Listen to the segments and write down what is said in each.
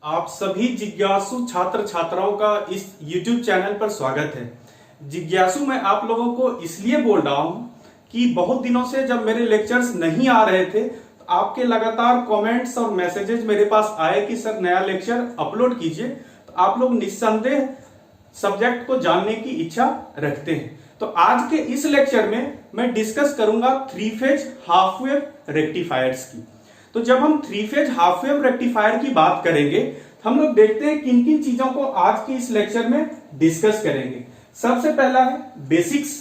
आप सभी जिज्ञासु छात्र छात्राओं का इस YouTube चैनल पर स्वागत है। जिज्ञासु मैं आप लोगों को इसलिए बोल रहा हूं कि बहुत दिनों से जब मेरे लेक्चर्स नहीं आ रहे थे तो आपके लगातार कमेंट्स और मैसेजेस मेरे पास आए कि सर नया लेक्चर अपलोड कीजिए। तो आप लोग निस्संदेह सब्जेक्ट को जानने की इच्छा रखते हैं। तो आज के इस लेक्चर में मैं डिस्कस करूंगा 3 फेज हाफ वेव रेक्टिफायर्स की। तो जब हम 3 फेज हाफ वेव रेक्टिफायर की बात करेंगे हम लोग देखते हैं किन किन चीजों को आज के इस लेक्चर में डिस्कस करेंगे। सबसे पहला है basics,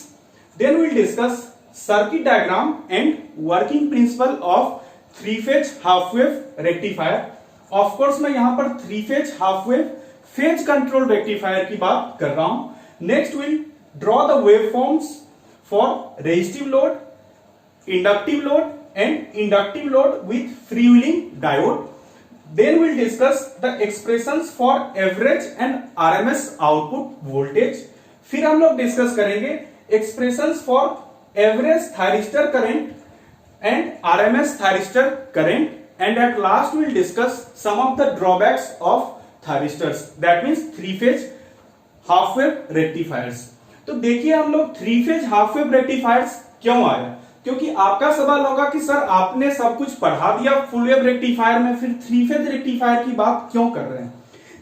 then will discuss circuit diagram and working principle of 3 phase half wave rectifier. Of course मैं यहां पर 3 phase half wave phase control rectifier की बात कर रहा हूं। Next will draw the waveforms for resistive load, inductive load and inductive load with freewheeling diode. Then we'll discuss the expressions for average and RMS output voltage. फिर हम लोग discuss करेंगे expressions for average thyristor current and RMS thyristor current, and at last we'll discuss some of the drawbacks of thyristors, that means 3 phase half wave rectifiers. तो देखिए हम लोग 3 phase half wave rectifiers क्यों आया, क्योंकि आपका सवाल होगा कि सर आपने सब कुछ पढ़ा दिया फुल वेव रेक्टिफायर में, फिर 3 फेज रेक्टिफायर की बात क्यों कर रहे हैं।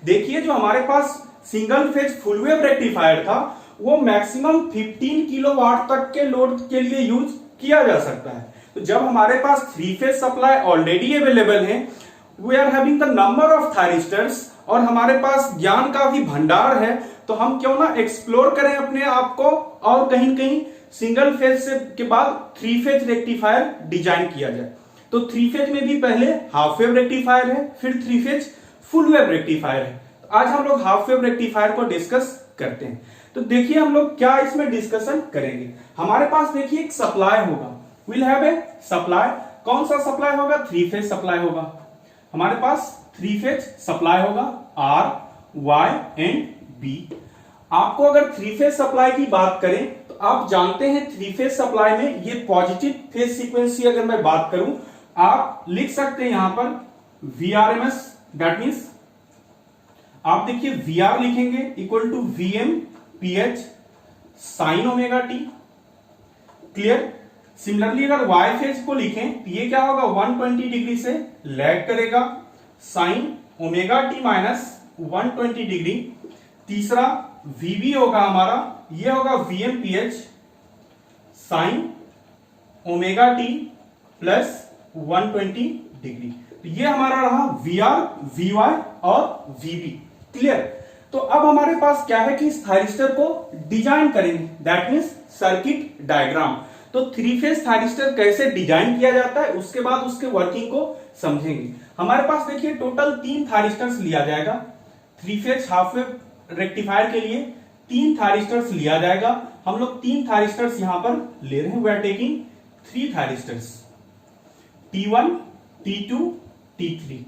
देखिए जो हमारे पास single phase full wave rectifier था वो मैक्सिमम 15 किलोवाट तक के लोड के लिए यूज किया जा सकता है। तो जब हमारे पास 3 फेज सप्लाई ऑलरेडी अवेलेबल है, we are having the number of thyristors और हमारे पास ज्ञान का भी भंडार है, तो हम क्यों ना एक्सप्लोर करें अपने आप को और कहीं न कहीं सिंगल फेज से के बाद 3 फेज रेक्टिफायर डिजाइन किया जाए। तो 3 फेज में भी पहले हाफ वेव रेक्टिफायर है, फिर 3 फेज फुल वेव रेक्टिफायर है। तो आज हम लोग हाफ वेव रेक्टिफायर को डिस्कस करते हैं। तो देखिए हम लोग क्या इसमें डिस्कशन करेंगे। हमारे पास देखिए एक सप्लाई होगा, विल हैव ए सप्लाई। कौन सा सप्लाई होगा? 3 फेज सप्लाई होगा। हमारे पास 3 फेज सप्लाई होगा आर, वाई एंड बी। आपको अगर 3 फेज सप्लाई की बात करें आप जानते हैं 3 फेज सप्लाई में ये पॉजिटिव फेज सीक्वेंस की अगर मैं बात करूं आप लिख सकते हैं यहां पर VRMS, दैट मींस आप देखिए VR लिखेंगे equal to VM PH sine omega T. Clear. Similarly अगर Y फेज को लिखें तो ये क्या होगा 120 डिग्री से लैग करेगा, sign omega T minus 120 degree. तीसरा VB होगा हमारा, ये होगा VMPH sign omega T plus 120 degree. तो ये हमारा रहा VR, VY और VB। क्लियर। तो अब हमारे पास क्या है कि इस थायरिस्टर को डिजाइन करेंगे, दैट मींस सर्किट डायग्राम। तो 3 फेज थायरिस्टर कैसे डिजाइन किया जाता है उसके बाद उसके वर्किंग को समझेंगे। हमारे पास देखिए टोटल 3 थायरिस्टर्स लिया जाएगा। 3 फेज हाफ वेव रेक्टिफायर के लिए 3 थायरिस्टर्स लिया जाएगा। हम लोग 3 थायरिस्टर्स यहां पर ले रहे हैं। We are taking 3 thyristors T1, T2, T3।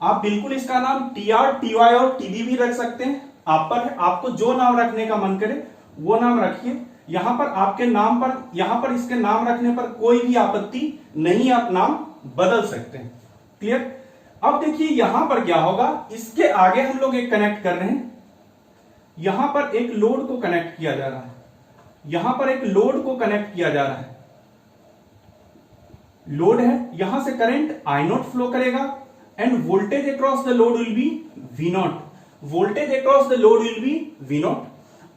आप बिल्कुल इसका नाम TR, TY और TB भी रख सकते हैं, आप पर है। आपको जो नाम रखने का मन करे वो नाम रखिए। यहां पर आपके नाम पर, यहां पर इसके नाम रखने पर कोई भी आपत्ति नहीं, आप नाम बदल सकते हैं। क्लियर। अब देखिए यहां पर क्या होगा, इसके आगे हम लोग एक कनेक्ट कर रहे हैं। यहां पर एक लोड को कनेक्ट किया जा रहा है, यहां पर एक लोड को कनेक्ट किया जा रहा है। लोड है, यहां से करंट I0 फ्लो करेगा end voltage across the load will be V0। Voltage across the load will be V0।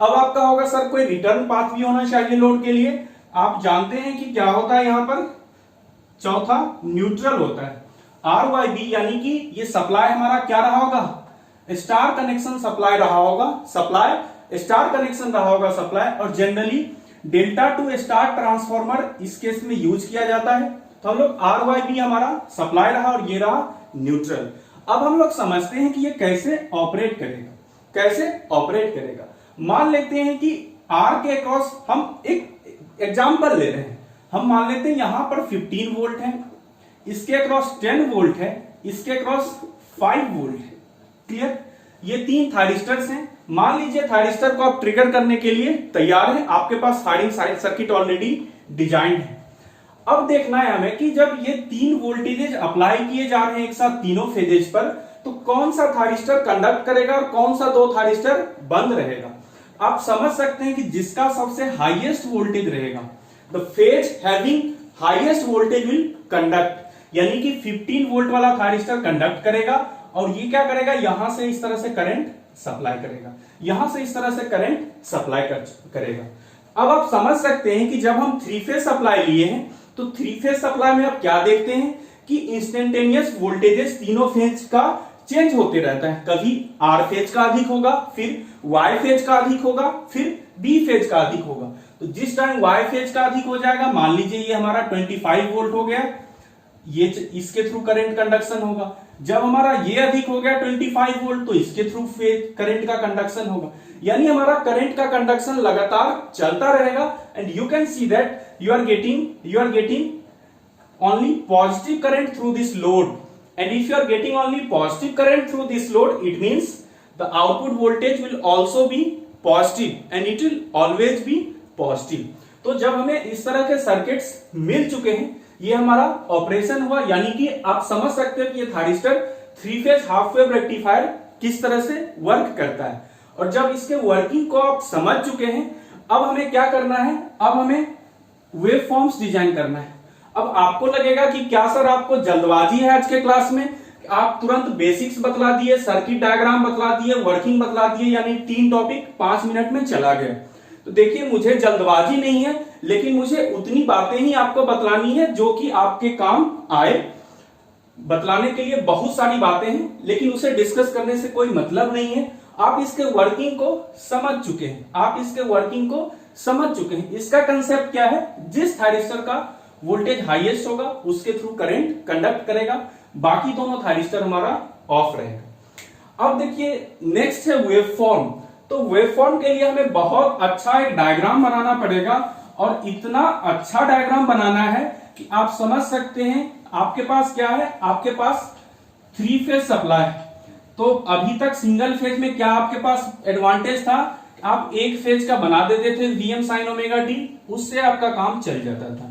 अब आपका होगा सर कोई रिटर्न पाथ भी होना चाहिए लोड के लिए। आप जानते हैं कि क्या होता है यहां पर, चौथा न्यूट्रल होता है। RYB यानी कि ये सप्लाई हमारा क्या रहा होगा, स्टार कनेक्शन सप्लाई रहा होगा, सप्लाई स्टार कनेक्शन रहा होगा सप्लाई। और generally delta two star transformer इस केस में यूज किया जाता है। तो हम लोग RYB हमारा सप्लाई रहा और ये रहा न्यूट्रल। अब हम लोग समझते हैं कि ये कैसे ऑपरेट करेगा, कैसे ऑपरेट करेगा। मान लेते हैं कि R के अक्रॉस हम एक एग्जांपल ले रहे हैं। हम मान लेते हैं यहां पर 15 वोल्ट है, इसके अक्रॉस 10 वोल्ट है, इसके अक्रॉस 5 वोल्ट है। क्लियर। ये 3 थायरिस्टर्स हैं। मान लीजिए थायरिस्टर को आप ट्रिगर करने के लिए तैयार हैं, आपके पास फायरिंग सर्किट ऑलरेडी डिजाइन है। अब देखना है हमें कि जब ये 3 वोल्टेजेस अप्लाई किए जा रहे हैं एक साथ तीनों फेजेज पर, तो कौन सा थारिस्टर कंडक्ट करेगा और कौन सा दो थारिस्टर बंद रहेगा। आप समझ सकते हैं कि जिसका सबसे हाईएस्ट वोल्टेज रहेगा, the phase having highest voltage will conduct, यानी कि 15 वोल्ट वाला थारिस्टर कंडक्ट करेगा और ये क्या करेगा, यहां से इस तरह से करंट सप्लाई करेगा, यहां से इस तरह से करंट सप्लाई करेगा। अब आप समझ सकते हैं कि जब हम 3 फेज सप्लाई लिए हैं तो 3 फेज सप्लाई में आप क्या देखते हैं कि इंस्टेंटेनियस वोल्टेजेस तीनों फेज का चेंज होते रहता है। कभी आर फेज का अधिक होगा, फिर वाई फेज का अधिक होगा, फिर बी फेज का अधिक होगा। तो जिस टाइम वाई फेज का अधिक हो जाएगा, मान लीजिए ये हमारा 25 वोल्ट हो गया, ये इसके थ्रू करंट कंडक्शन होगा। जब हमारा ये अधिक हो गया 25 वोल्ट, तो इसके थ्रू करंट का कंडक्शन होगा। यानी हमारा करंट का कंडक्शन लगातार चलता रहेगा। And you can see that you are getting only positive current through this load, and if you are getting only positive current through this load, it means the output voltage will also be positive and it will always be positive। तो जब हमें इस तरह के circuits मिल चुके हैं, ये हमारा ऑपरेशन हुआ, यानी कि आप समझ सकते हो कि ये thyristor 3 phase half wave rectifier किस तरह से वर्क करता है। और जब इसके वर्किंग को आप समझ चुके हैं, अब हमें क्या करना है, अब हमें वेव फॉर्म्स डिजाइन करना है। अब आपको लगेगा कि क्या सर आपको जल्दबाजी है आज के क्लास में, आप तुरंत बेसिक्स बतला दिए, सर्किट डायग्राम बतला दिए, वर्किंग बतला दिए, यानी 3 टॉपिक 5 मिनट में चला गया। तो देखिए, मुझे जल्दबाजी नहीं है, लेकिन मुझे उतनी बातें ही आपको बतलानी है जो कि आपके काम आए। बतलाने के लिए बहुत सारी बातें हैं, लेकिन उसे डिस्कस करने से कोई मतलब नहीं है। आप इसके वर्किंग को समझ चुके हैं, इसका कंसेप्ट क्या है, जिस थारिस्टर का वोल्टेज हाईएस्ट होगा उसके थ्रू करंट कंडक्ट करेगा, बाकी दोनों थारिस्टर हमारा ऑफ रहेगा। अब देखिए, नेक्स्ट है वेव फॉर्म। तो वेव फॉर्म के लिए हमें बहुत अच्छा एक डायग्राम बनाना पड़ेगा, और इतना अच्छा डायग्राम बनाना है कि आप समझ सकते हैं। आपके पास क्या है, आपके पास 3 फेज सप्लाई। तो अभी तक सिंगल फेज में क्या आपके पास एडवांटेज था, आप एक फेज का बना देते थे Vm sin ओमेगा t, उससे आपका काम चल जाता था।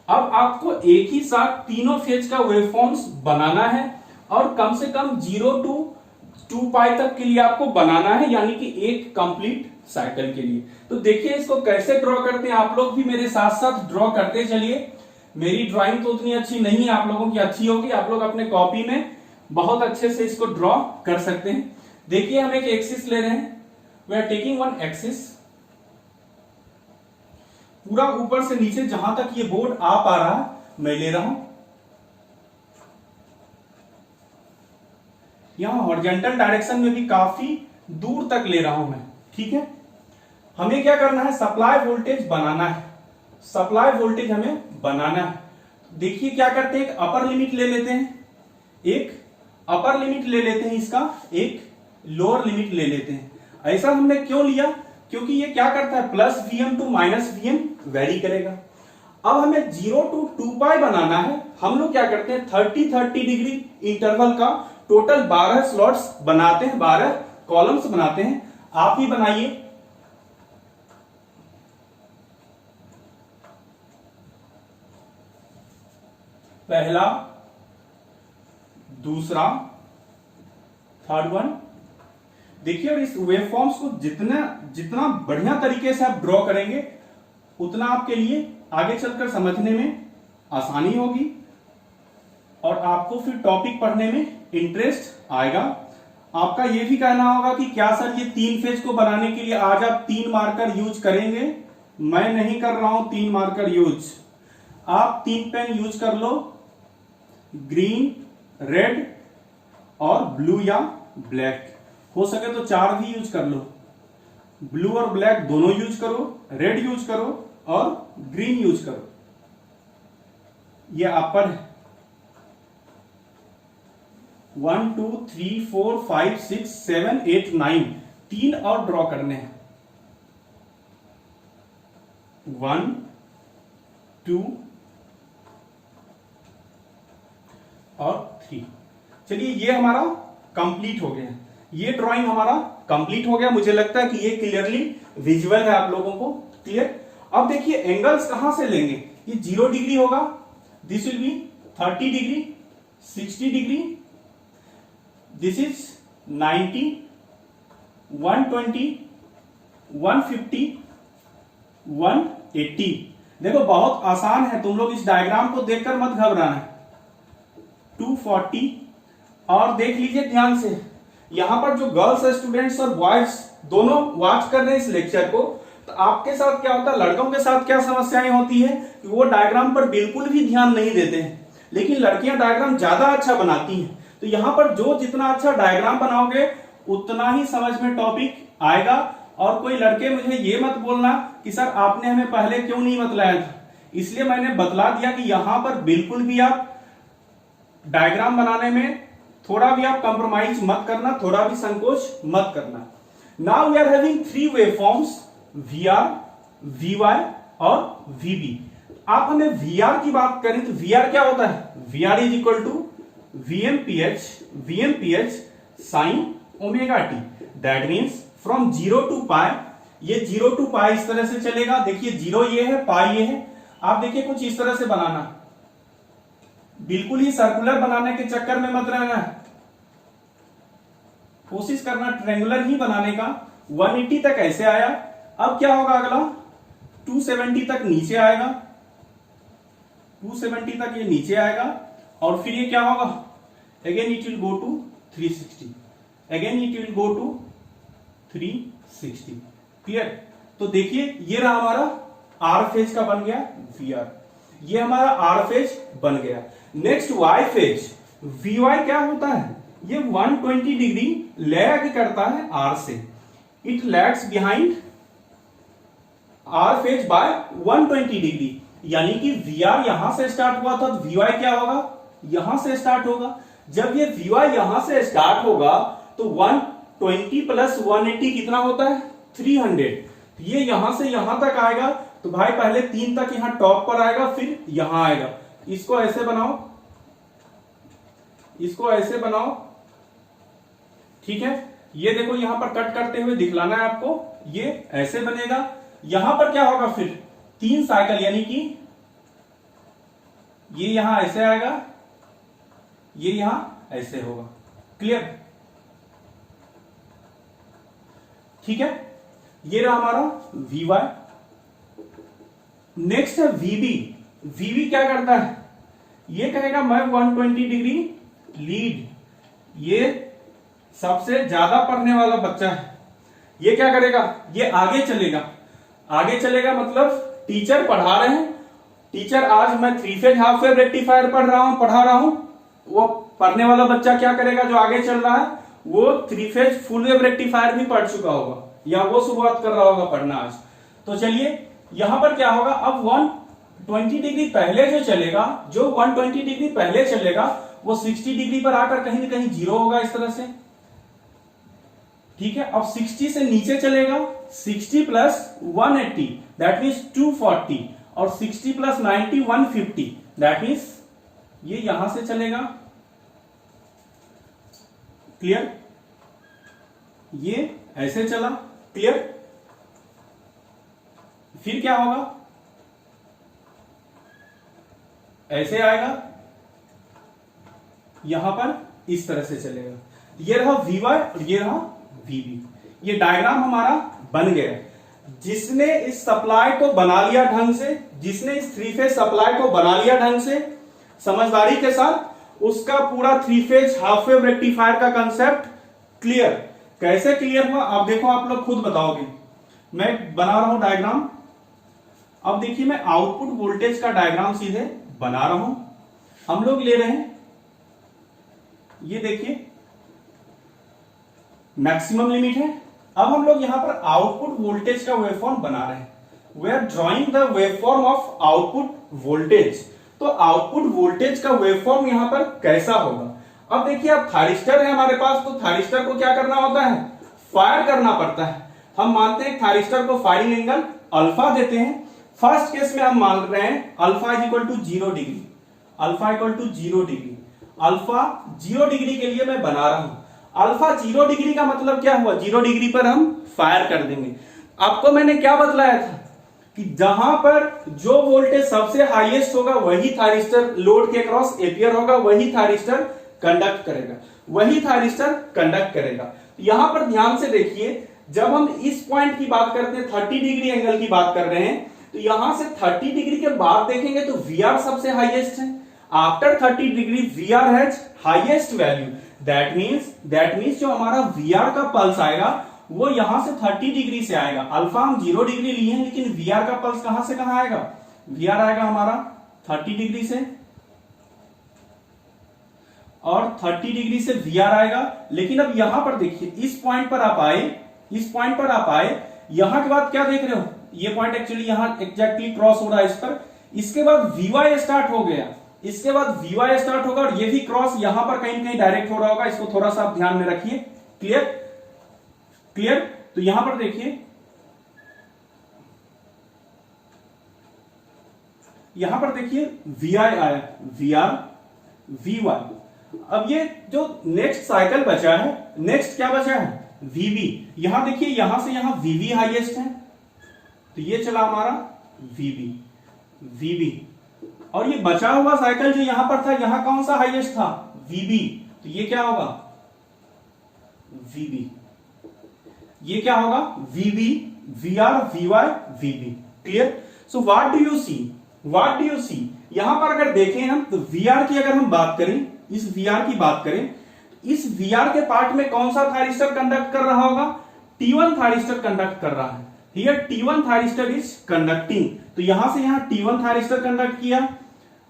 अब आपको एक ही साथ तीनों फेज का वेवफॉर्म्स बनाना है, और कम से कम 0 to 2 पाई तक के लिए आपको बनाना है, यानी कि एक कंप्लीट साइकिल के लिए। तो देखिए इसको कैसे ड्रॉ करते हैं, आप लोग भी मेरे साथ साथ ड्रॉ करते चलिए। मेरी ड्राइंग तो उतनी अच्छी नहीं है, आप लोगों की अच्छी होगी, आप लोग अपने कॉपी में बहुत अच्छे से इसको ड्रॉ कर सकते हैं। देखिए, हम एक एक्सिस ले रहे हैं, we are taking one axis, पूरा ऊपर से नीचे जहां तक ये बोर्ड आ पा रहा है मैं ले रहा हूं। यहां हॉरिजॉन्टल डायरेक्शन में भी काफी दूर तक ले रहा हूं मैं, ठीक है। हमें क्या करना है, सप्लाई वोल्टेज बनाना है, सप्लाई वोल्टेज हमें बनाना है। देखिए क्या करते हैं, एक अपर लिमिट ले लेते हैं, एक अपर लिमिट ले लेते हैं, इसका एक लोअर लिमिट ले लेते हैं। ऐसा हमने क्यों लिया, क्योंकि ये क्या करता है, plus Vm to minus Vm vary करेगा। अब हमें 0 to 2 पाई बनाना है। हम लोग क्या करते हैं, 30-30 डिग्री इंटरवल का टोटल 12 स्लॉट्स बनाते हैं, 12 कॉलम्स बनाते हैं। आप ही बनाइए। पहला, दूसरा, थर्ड वन। देखिए, और इस वेवफॉर्म्स को जितना बढ़िया तरीके से आप ड्रॉ करेंगे, उतना आपके लिए आगे चलकर समझने में आसानी होगी, और आपको फिर टॉपिक पढ़ने में इंटरेस्ट आएगा। आपका ये भी कहना होगा कि क्या सर ये 3 फेज को बनाने के लिए आज आप 3 मार्कर यूज करेंगे। मैं नहीं कर रहा हूं 3 मार्कर यूज, आप 3 पेन यूज कर लो, ग्रीन, रेड और ब्लू या ब्लैक। हो सके तो 4 भी यूज कर लो, ब्लू और ब्लैक दोनों यूज करो, रेड यूज करो और ग्रीन यूज करो। ये अपर है। 1 2 3 4 5 6 7 8 9, 3 और ड्रॉ करने हैं, 1 2 और 3। चलिए, ये हमारा कंप्लीट हो गया, ये ड्राइंग हमारा कंप्लीट हो गया। मुझे लगता है कि ये क्लियरली विजुअल है आप लोगों को, क्लियर। अब देखिए एंगल्स कहां से लेंगे, ये 0 डिग्री होगा, this will be 30 degree, 60 degree, this is 90, 120, 150, 180। देखो बहुत आसान है, तुम लोग इस डायग्राम को देखकर मत घबराना। 240 और देख लीजिए ध्यान से, यहां पर जो गर्ल्स स्टूडेंट्स और बॉयज दोनों वॉच कर रहे हैं इस लेक्चर को, तो आपके साथ क्या होता है, लड़कों के साथ क्या समस्याएं होती है कि वो डायग्राम पर बिल्कुल भी ध्यान नहीं देते हैं, लेकिन लड़कियां डायग्राम ज्यादा अच्छा बनाती हैं। तो यहां पर जो जितना अच्छा डायग्राम बनाओगे उतना ही समझ में टॉपिक आएगा। और कोई लड़के मुझे ये मत बोलना कि सर आपने हमें पहले क्यों नहीं बतलाया था, इसलिए मैंने बतला दिया कि यहां पर बिल्कुल भी आप डायग्राम बनाने में थोड़ा भी आप कंप्रोमाइज मत करना, थोड़ा भी संकोच मत करना। Now we are having 3 waveforms, VR, VY और VB। आप हमें VR की बात करें तो VR क्या होता है, VR is equal to VMPH sin omega T. That means from 0 to pi, ये 0 to पाई इस तरह से चलेगा। देखिए 0 ये है, पाई ये है। आप देखिए कुछ इस तरह से बनाना, बिल्कुल ही सर्कुलर बनाने के चक्कर में मत रहना है, कोशिश करना ट्रायंगुलर ही बनाने का। 180 तक ऐसे आया, अब क्या होगा अगला 270 तक नीचे आएगा, 270 तक ये नीचे आएगा और फिर ये क्या होगा, again it will go to 360, again it will go to 360। Clear? तो देखिए ये रहा हमारा आर फेज का बन गया VR, ये हमारा आर फेज बन गया। नेक्स्ट वाई फेज, VY क्या होता है, ये 120 डिग्री लैग करता है आर से, it lags behind R phase by 120 degree. यानी कि VR यहां से स्टार्ट हुआ था तो VY क्या होगा, यहां से स्टार्ट होगा। जब ये VY यहां से स्टार्ट होगा तो 120 प्लस 180 कितना होता है, 300। ये यहां से यहां तक आएगा तो भाई पहले 3 तक यहां टॉप पर आएगा, फिर यहां आएगा। इसको ऐसे बनाओ, इसको ऐसे बनाओ, ठीक है। ये देखो यहां पर कट करते हुए दिखलाना है आपको, ये ऐसे बनेगा। यहां पर क्या होगा फिर 3 साइकिल, यानी कि ये यहां ऐसे आएगा, ये यहां ऐसे होगा। क्लियर? ठीक है, ये रहा हमारा VY। नेक्स्ट है VB। VB क्या करता है, ये कहेगा मैं 120 डिग्री लीड, ये सबसे ज्यादा पढ़ने वाला बच्चा है, ये क्या करेगा, ये आगे चलेगा। आगे चलेगा मतलब टीचर पढ़ा रहे हैं, टीचर आज मैं 3 फेज हाफ वेव रेक्टिफायर पढ़ा रहा हूं, वो पढ़ने वाला बच्चा क्या करेगा, जो आगे चल रहा है वो 3 फेज फुल वेव रेक्टिफायर भी पढ़ चुका होगा या वो शुरुआत कर रहा होगा पढ़ना आज। तो चलिए यहां पर क्या होगा, अब 120 डिग्री पहले जो चलेगा, जो 120 डिग्री पहले चलेगा वो 60 डिग्री पर आकर कहीं ना कहीं 0 होगा इस तरह से। ठीक है, अब 60 से नीचे चलेगा, 60 प्लस 180 दैट मीन्स 240 और 60 प्लस 90 150 दैट मीन्स ये यहां से चलेगा। क्लियर? ये ऐसे चला। क्लियर? फिर क्या होगा, ऐसे आएगा, यहां पर इस तरह से चलेगा। ये रहा VY और ये रहा VB। ये डायग्राम हमारा बन गया। जिसने इस सप्लाई को बना लिया ढंग से, जिसने इस 3 फेज सप्लाई को बना लिया ढंग से समझदारी के साथ, उसका पूरा 3 फेज हाफ वेव रेक्टिफायर का कंसेप्ट क्लियर। कैसे क्लियर हुआ आप देखो, आप लोग खुद बताओगे। मैं बना रहा हूं डायग्राम, अब देखिए मैं आउटपुट वोल्टेज का डायग्राम सीधे बना रहा हूं। हम लोग ले रहे हैं, ये देखिए मैक्सिमम लिमिट है। अब हम लोग यहां पर आउटपुट वोल्टेज का वेवफॉर्म बना रहे हैं। We are drawing the waveform of output voltage. तो आउटपुट वोल्टेज का वेवफॉर्म यहां पर कैसा होगा। अब देखिए अब थारिस्टर है हमारे पास, तो थारिस्टर को क्या करना होता है, फायर करना पड़ता है। हम मानते हैं थारिस्टर को फायरिंग एंगल अल्फा देते हैं। फर्स्ट केस में हम मान रहे हैं alpha is equal to 0 degree, alpha equal to 0 degree. Alpha 0 degree के लिए मैं बना रहा हूं। अल्फा 0 डिग्री का मतलब क्या हुआ, 0 डिग्री पर हम फायर कर देंगे। आपको मैंने क्या बतलाया था कि जहां पर जो वोल्टेज सबसे हाईएस्ट होगा वही थारिस्टर लोड के क्रॉस एपियर होगा, वही थारिस्टर कंडक्ट करेगा। वही थायरिस्टर कंडक्ट करेगा। यहां पर ध्यान से देखिए, जब हम इस पॉइंट की बात करते हैं 30 डिग्री एंगल की बात कर रहे हैं, तो यहां से 30 डिग्री के बाद देखेंगे तो VR सबसे हाईएस्ट है। After 30 degree VR has highest value. That means जो हमारा VR का पल्स आएगा वो यहां से 30 डिग्री से आएगा। अल्फा हम 0 डिग्री लिए हैं, लेकिन VR का पल्स कहां से कहां आएगा? VR आएगा हमारा 30 डिग्री से, और 30 डिग्री से VR आएगा। लेकिन अब यहां पर देखिए, इस पॉइंट पर आप आए, यहां के बाद क्या देख रहे हो? ये पॉइंट एक्चुअली यहां एग्जैक्टली क्रॉस हो रहा है इस पर। इसके बाद VY स्टार्ट हो गया, इसके बाद VY स्टार्ट होगा, और ये भी क्रॉस यहां पर कहीं कहीं डायरेक्ट हो रहा होगा। इसको थोड़ा सा आप ध्यान में रखिए। क्लियर? तो यहां पर देखिए, VI आया, VR, VY। अब ये जो नेक्स्ट साइकिल बचा है, नेक्स्ट क्या बचा है? VB। यहां देखिए, यहां से यहां VB हाईएस्ट है, तो ये चला हमारा VB। और ये बचा हुआ साइकिल जो यहां पर था, यहां कौन सा हाईएस्ट था? VB। तो ये क्या होगा? VB। ये क्या होगा? VB, VR, VY, VB। Clear? So what do you see? यहां पर अगर देखें हम, तो VR की अगर हम बात करें, इस VR की बात करें, इस VR के पार्ट में कौन सा थायरिस्टर कंडक्ट कर रहा होगा? T1 थायरिस्टर कंडक्ट कर रहा है। Here T1 thyristor is conducting. तो यहां से यहां T1 थायरिस्टर कंडक्ट किया,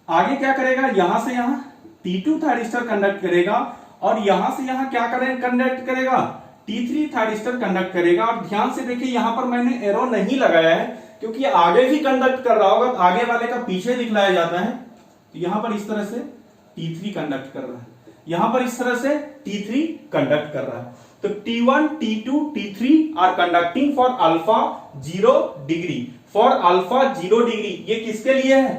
आगे क्या करेगा? यहां से यहां T2 थायरिस्टर कंडक्ट करेगा, और यहां से यहां क्या कंडक्ट करेगा? T3 थायरिस्टर कंडक्ट करेगा। और ध्यान से देखिए, यहां पर मैंने एरो नहीं लगाया है, क्योंकि आगे भी कंडक्ट कर रहा होगा, तो आगे वाले का पीछे दिखलाया जाता है। तो यहां पर इस तरह से T3 कंडक्ट कर रहा है, यहां पर इस तरह से T3 कंडक्ट कर रहा है। तो T1, T2, T3 are conducting for alpha 0 degree. For alpha 0 degree, ये किसके लिए है?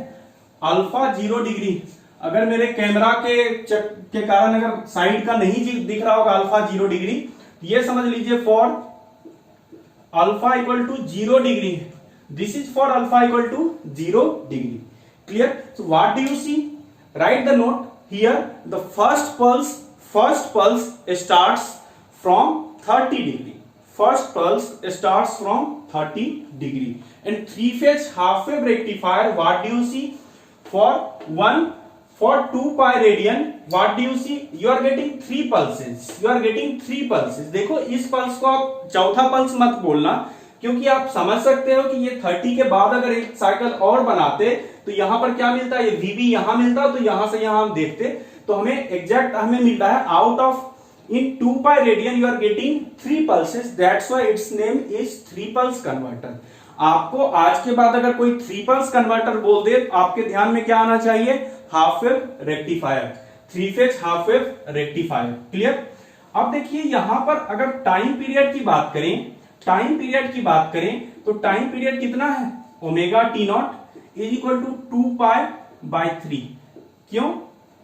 Alpha 0 degree. अगर मेरे कैमरा के कारण अगर साइड का नहीं दिख रहा होगा अल्फा 0 डिग्री, ये समझ लीजिए for alpha equal to 0 degree. This is for alpha equal to 0 degree. Clear? So what do you see? Write the note here. The first pulse starts from 30 degree. First pulse starts from 30 degree. And three-phase half-wave rectifier, what do you see? For 2 pi radian, what do you see? You are getting 3 pulses. देखो, इस pulse को आप चौथा pulse मत बोलना, क्योंकि आप समझ सकते हो कि ये 30 के बाद अगर एक साइकिल और बनाते तो यहां पर क्या मिलता है? ये VB यहां मिलता, तो यहां से यहां हम देखते तो हमें एग्जैक्ट मिल रहा है out of in 2 pi radian you are getting 3 pulses. That's why its name is 3 pulse converter. आपको आज के बाद अगर कोई 3 pulse converter बोल दे, आपके ध्यान में क्या आना चाहिए? Half wave rectifier, 3 phase half wave rectifier. Clear? अब देखिए, यहां पर अगर टाइम पीरियड की बात करें, तो टाइम पीरियड कितना है? Omega T0 is equal to 2 pi by 3। क्यों?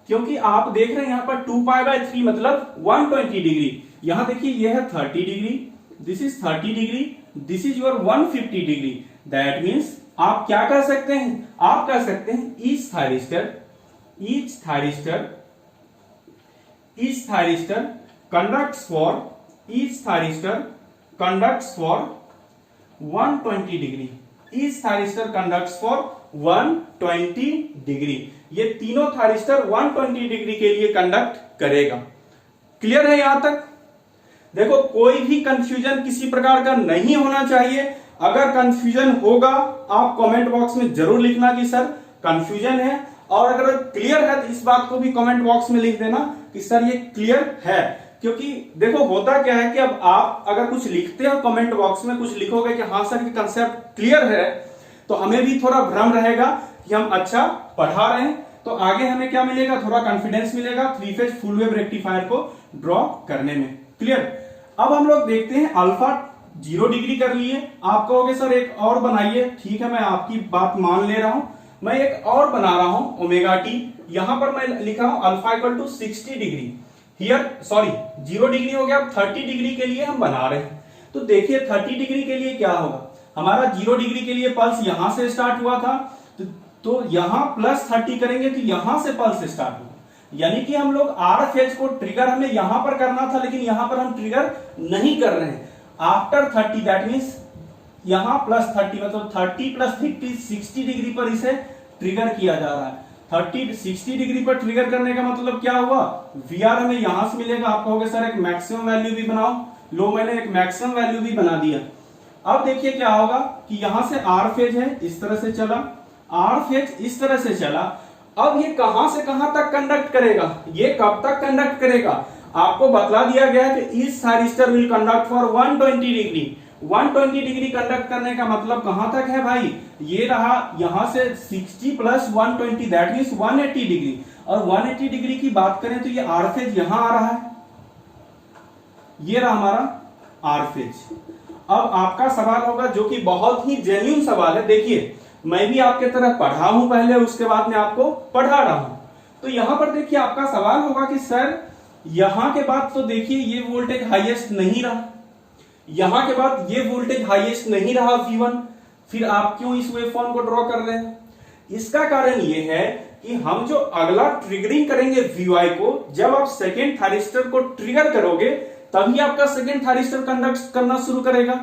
क्योंकि आप देख रहे हैं यहां पर 2 पाई बाई 3 मतलब 120 डिग्री। यहां देखिए, यह है 30 degree, this is 30 degree, this is your 150 degree. That means आप क्या कर सकते हैं? आप कह सकते हैं each thyristor conducts for 120 degree. Each thyristor conducts for 120 degree. ये तीनों थायरिस्टर 120 डिग्री के लिए कंडक्ट करेगा। क्लियर है यहां तक? देखो, कोई भी कंफ्यूजन किसी प्रकार का नहीं होना चाहिए। अगर कंफ्यूजन होगा, आप कमेंट बॉक्स में जरूर लिखना कि सर कंफ्यूजन है, और अगर क्लियर है तो इस बात को भी कमेंट बॉक्स में लिख देना कि सर ये क्लियर है। क्योंकि देखो, होता क्या है कि अब आप अगर कुछ लिखते हो कमेंट बॉक्स में, कुछ लिखोगे कि हाँ सर ये कंसेप्ट क्लियर है, तो हमें भी थोड़ा भ्रम रहेगा कि हम अच्छा पढ़ा रहे हैं, तो आगे हमें क्या मिलेगा? थोड़ा कॉन्फिडेंस मिलेगा 3 फेज फुल वेव रेक्टिफायर को ड्रॉ करने में। क्लियर? अब हम लोग देखते हैं, अल्फा 0 डिग्री कर लिए। आप कहोगे सर एक और बनाइए। ठीक है, मैं आपकी बात मान ले रहा हूं, मैं एक और बना रहा हूं ओमेगा टी। यहां पर मैं लिख रहा हूं alpha equal to 60 degree. Here 0 degree हो गया, अब 30 डिग्री के लिए हम बना रहे हैं। तो देखिए 30 डिग्री के लिए क्या होगा? हमारा 0 डिग्री के लिए पल्स यहां से स्टार्ट हुआ था, तो यहां +30 करेंगे तो यहां से पल्स स्टार्ट होगा। यानी कि हम लोग आर फेज को ट्रिगर हमें यहां पर करना था, लेकिन यहां पर हम ट्रिगर नहीं कर रहे हैं। आफ्टर 30 दैट मींस यहां प्लस 30 मतलब 30 प्लस 50 60 डिग्री पर इसे ट्रिगर किया जा रहा है। 60 डिग्री पर ट्रिगर करने का मतलब क्या हुआ, वीआर हमें यहां से मिलेगा। आप कहोगे सर एक मैक्सिमम वैल्यू भी बनाओ, लो मैंने एक मैक्सिमम वैल्यू भी बना दिया। अब देखिए क्या होगा कि यहां से आर फेज है, इस तरह से चला, आर फेज इस तरह से चला। अब ये कहां से कहां तक कंडक्ट करेगा, ये कब तक कंडक्ट करेगा, आपको बतला दिया गया है कि इस thyristor will conduct for 120 degree. 120 degree conduct करने का मतलब कहां तक है भाई, ये रहा यहां से 60 प्लस 120 दैट मींस 180 डिग्री। और 180 डिग्री की बात करें तो ये आर फेज यहां आ रहा है, ये रहा हमारा आर फेज। अब आपका सवाल होगा जो कि बहुत ही जेन्युइन सवाल है, देखिए मैं भी आपके तरह पढ़ा हूं पहले, उसके बाद में आपको पढ़ा रहा हूं। तो यहां पर देखिए आपका सवाल होगा कि सर यहां के बाद तो देखिए ये वोल्टेज हाईएस्ट नहीं रहा, यहां के बाद ये वोल्टेज हाईएस्ट नहीं रहा V1, फिर आप क्यों इस वेवफॉर्म को ड्रॉ कर रहे हैं। इसका कारण ये है कि हम जो अगला ट्रिगरिंग करेंगे Vy को, जब आप सेकेंड थायरिस्टर को ट्रिगर करोगे तभी आपका सेकेंड थायरिस्टर कंडक्ट करना शुरू करेगा।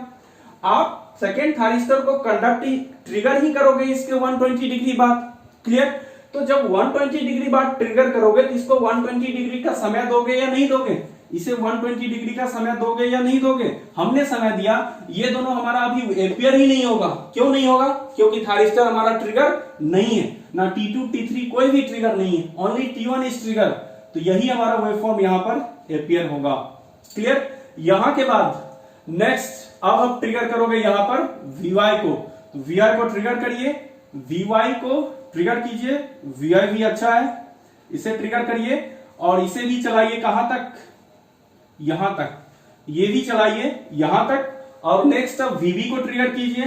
आप सेकेंड थायरिस्टर को कंडक्ट ट्रिगर ही करोगे इसके 120 डिग्री बाद, क्लियर। तो जब 120 डिग्री बाद ट्रिगर करोगे तो इसको 120 डिग्री का समय दोगे या नहीं दोगे, इसे 120 डिग्री का समय दोगे या नहीं दोगे। हमने समय दिया, ये दोनों हमारा अभी एम्पियर ही नहीं होगा। क्यों नहीं होगा, क्योंकि थायरिस्टर हमारा ट्रिगर नहीं है, ना T2 T3 कोई भी ट्रिगर नहीं है, ओनली T1 इज ट्रिगर। तो यही हमारा वेवफॉर्म यहां पर एम्पियर होगा, क्लियर। यहां के बाद नेक्स्ट अब आप ट्रिगर करोगे यहां पर Vy को, तो Vy को ट्रिगर करिए, Vy को ट्रिगर कीजिए, Vy भी अच्छा है, इसे ट्रिगर करिए और इसे भी चलाइए कहां तक, यहां तक, ये भी चलाइए यहां तक। और नेक्स्ट अब Vb को ट्रिगर कीजिए,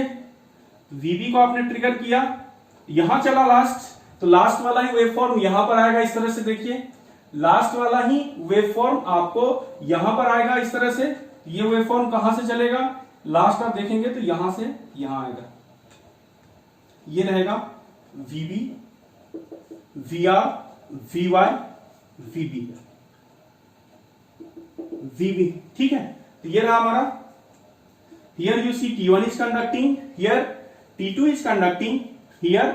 Vb को आपने ट्रिगर किया, यहां चला लास्ट, तो लास्ट वाला ही वेवफॉर्म यहां पर आएगा, इस तरह से देखिए लास्ट वाला ही वेवफॉर्म आपको यहां पर आएगा इस तरह से। ये वेवफॉर्म कहां से चलेगा, लास्ट आप देखेंगे तो यहां से यहां आएगा, ये रहेगा Vb, Vr, Vy, Vb, Vb, ठीक है। तो ये रहा हमारा, here you see T1 is conducting, here T2 is conducting, here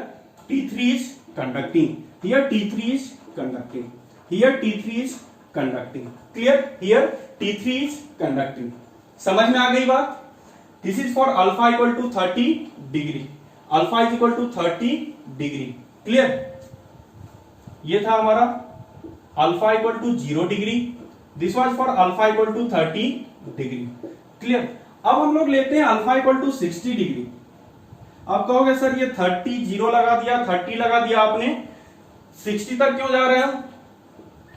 T3 is conducting, here T3 is conducting, here T3 is conducting, clear, here T3 is conducting। समझ में आ गई बात। This is for alpha equal to 30 degree, alpha is equal to 30 degree, clear. ये था हमारा alpha equal to 0 degree, this was for alpha equal to 30 degree, clear. अब हम लोग लेते हैं अल्फा इक्वल टू 60 डिग्री। आप कहोगे सर ये 30 0 लगा दिया, 30 लगा दिया आपने, 60 तक क्यों जा रहे हो,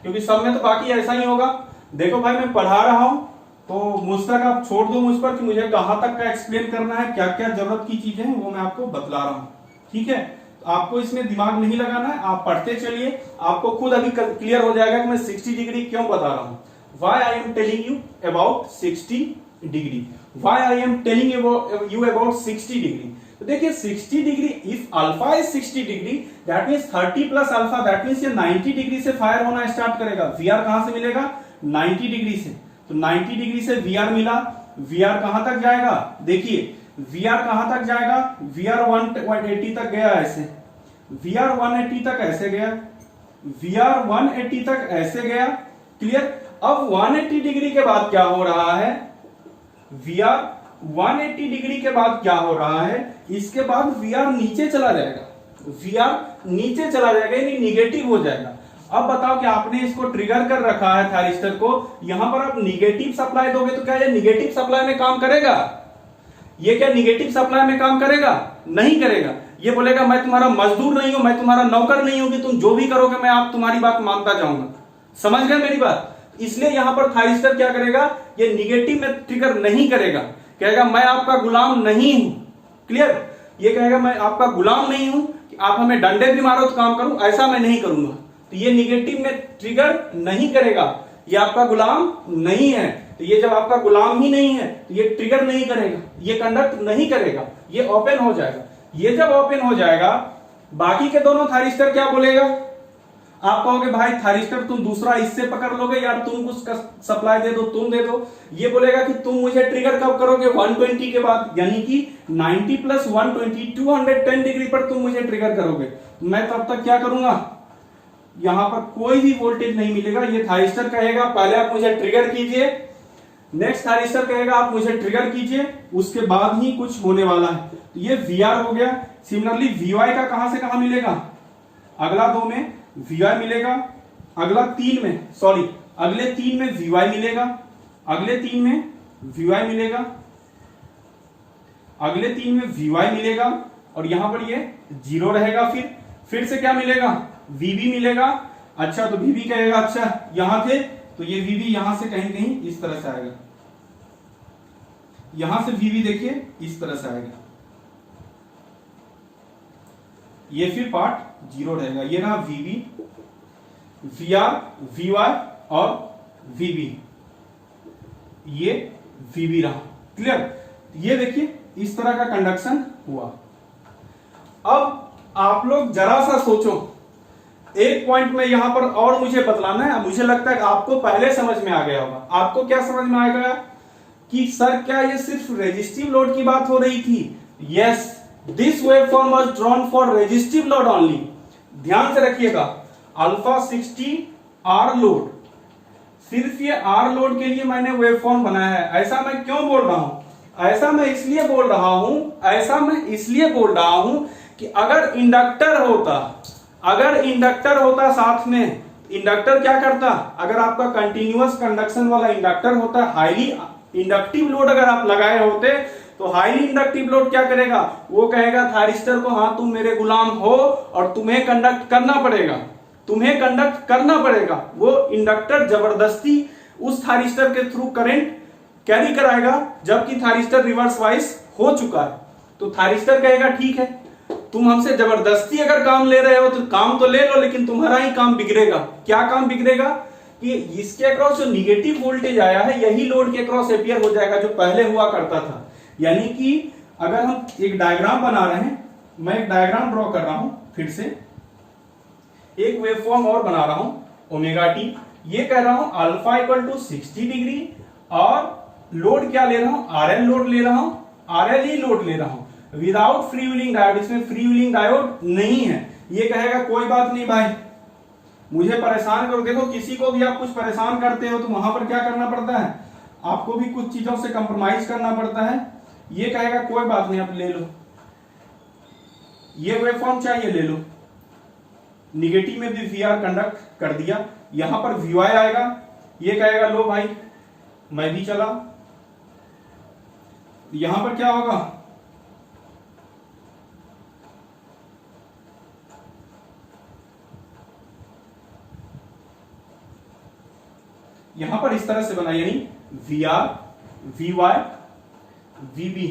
क्योंकि सब में तो बाकी ऐसा ही होगा। देखो भाई मैं पढ़ा रहा हूं तो मुझ तक आप छोड़ दो मुझ पर कि मुझे कहां तक का एक्सप्लेन करना है, क्या क्या जरूरत की चीजें हैं वो मैं आपको बतला रहा हूं, ठीक है। तो आपको इसमें दिमाग नहीं लगाना है, आप पढ़ते चलिए, आपको खुद अभी क्लियर हो जाएगा कि मैं 60 डिग्री क्यों बता रहा हूं। Why I am telling you about 60 degree? Why I am telling you about 60 degree? तो देखिए 60 degree, if alpha is 60 degree that means 30 plus alpha that means ये 90 डिग्री से फायर होना स्टार्ट करेगा। Vr कहां से मिलेगा, 90 डिग्री से, तो 90 डिग्री से Vr मिला, Vr कहां तक जाएगा, देखिए Vr कहां तक जाएगा, Vr 180 तक गया ऐसे, Vr 180 तक ऐसे गया, Vr 180 तक ऐसे गया, क्लियर। अब 180 डिग्री के बाद क्या हो रहा है, Vr 180 डिग्री के बाद क्या हो रहा है, इसके बाद Vr नीचे चला जाएगा, Vr नीचे चला जाएगा यानी निगेटिव हो जाएगा। अब बताओ कि आपने इसको ट्रिगर कर रखा है थायरिस्टर को, यहां पर आप निगेटिव सप्लाई दोगे तो क्या ये निगेटिव सप्लाई में काम करेगा, ये क्या निगेटिव सप्लाई में काम करेगा, नहीं करेगा। ये बोलेगा मैं तुम्हारा मजदूर नहीं हूं, मैं तुम्हारा नौकर नहीं हूं कि तुम जो भी करोगे मैं आप तुम्हारी बात मानता जाऊंगा। समझ गए मेरी बात। इसलिए यहां पर थायरिस्टर क्या करेगा, ये निगेटिव में ट्रिगर नहीं करेगा, कहेगा मैं आपका गुलाम नहीं हूं, क्लियर। ये कहेगा मैं आपका गुलाम नहीं हूं कि आप हमें डंडे भी मारो तो काम करूं, ऐसा मैं नहीं करूंगा। तो ये निगेटिव में ट्रिगर नहीं करेगा, ये आपका गुलाम नहीं है। तो ये जब आपका गुलाम ही नहीं है तो ये ट्रिगर नहीं करेगा, ये कंडक्ट नहीं करेगा, ये ओपन हो जाएगा। ये जब ओपन हो जाएगा बाकी के दोनों थायरिस्टर क्या बोलेगा, आप कहोगे भाई थारिस्टर तुम दूसरा इससे पकड़ लोगे यार, तुम कुछ सप्लाई दे दो, तुम दे दो। ये बोलेगा कि तुम मुझे ट्रिगर कब करोगे, 120 के बाद, यानी कि 90 + 120 210 डिग्री पर तुम मुझे ट्रिगर करोगे। मैं तब तक क्या करूंगा, यहां पर कोई भी वोल्टेज नहीं मिलेगा। ये थारिस्टर कहेगा पहले आप मुझे ट्रिगर कीजिए, नेक्स्ट थारिस्टर कहेगा आप मुझे ट्रिगर कीजिए, उसके बाद ही कुछ होने वाला है। तो ये VR हो गया। सिमिलरली VY का कहां से कहां मिलेगा, अगला 2 में VY मिलेगा, अगले 3 में VY मिलेगा, अगले 3 में VY मिलेगा, अगले 3 में VY मिलेगा, और यहां पर ये 0 रहेगा। फिर से क्या मिलेगा, VB मिलेगा। अच्छा तो VB कहेगा अच्छा यहां थे, तो ये VB यहां से कहीं कहीं इस तरह से आएगा, यहां से VB देखिए इस तरह से आएगा, ये फिर पार्ट 0 रहेगा। ये रहा VB, VR, VY और VB, ये VB रहा। क्लियर, ये देखिए इस तरह का कंडक्शन हुआ। अब आप लोग जरा सा सोचो, एक पॉइंट में यहां पर और मुझे बतलाना है। मुझे लगता है कि आपको पहले समझ में आ गया होगा। आपको क्या समझ में आ गया कि सर क्या ये सिर्फ रेजिस्टिव लोड की बात हो रही थी? Yes, this waveform was drawn for resistive load only. ध्यान से रखिएगा, अल्फा 60 R लोड, सिर्फ ये R लोड के लिए मैंने वेवफॉर्म बनाया है। ऐसा मैं क्यों बोल रहा हूं? ऐसा मैं इसलिए बोल रहा हूं कि अगर इंडक्टर होता साथ में, इंडक्टर क्या करता, अगर आपका कंटिन्यूअस कंडक्शन वाला इंडक्टर होता, हाईली इंडक्टिव लोड अगर आप लगाए होते, तो हाईली इंडक्टिव लोड क्या करेगा, वो कहेगा थारिस्टर को हाँ तुम मेरे गुलाम हो और तुम्हें कंडक्ट करना पड़ेगा। वो इंडक्टर जबरदस्ती उस थारिस्टर के थ्रू करंट कैरी कराएगा, जबकि थारिस्टर रिवर्स वाइस हो चुका है। तो थारिस्टर कहेगा ठीक है, तुम हमसे जबरदस्ती अगर काम ले रहे हो तो काम तो ले लो, लेकिन तुम्हारा ही काम बिगड़ेगा। क्या काम बिगड़ेगा कि इसके अक्रॉस जो निगेटिव वोल्टेज आया है यही लोड के अक्रॉस अपियर हो जाएगा, जो पहले हुआ करता था। यानी कि अगर हम एक डायग्राम बना रहे हैं, मैं एक डायग्राम ड्रॉ कर रहा हूं, फिर से एक वेवफॉर्म और बना रहा हूं ओमेगा टी। ये कह रहा हूं अल्फा = 60 डिग्री, और लोड क्या ले रहा हूं, RL लोड ले रहा हूं, RL ही लोड ले रहा हूं विदाउट फ्री व्हीलिंग डायोड। इसमें फ्री व्हीलिंग डायोड नहीं है। ये कहेगा कोई बात नहीं भाई, मुझे परेशान करो। देखो किसी को भी आप कुछ परेशान करते हो तो वहां पर क्या करना पड़ता है, आपको भी कुछ चीजों से कंप्रोमाइज करना पड़ता है। ये कहेगा कोई बात नहीं, आप ले लो, ये वेवफॉर्म चाहिए ले लो। निगेटिव में भी VR कंडक्ट कर दिया, यहां पर VY आएगा, ये कहेगा लो भाई मैं भी चला। यहां पर क्या होगा, यहां पर इस तरह से बना, यानी VR, VY, VB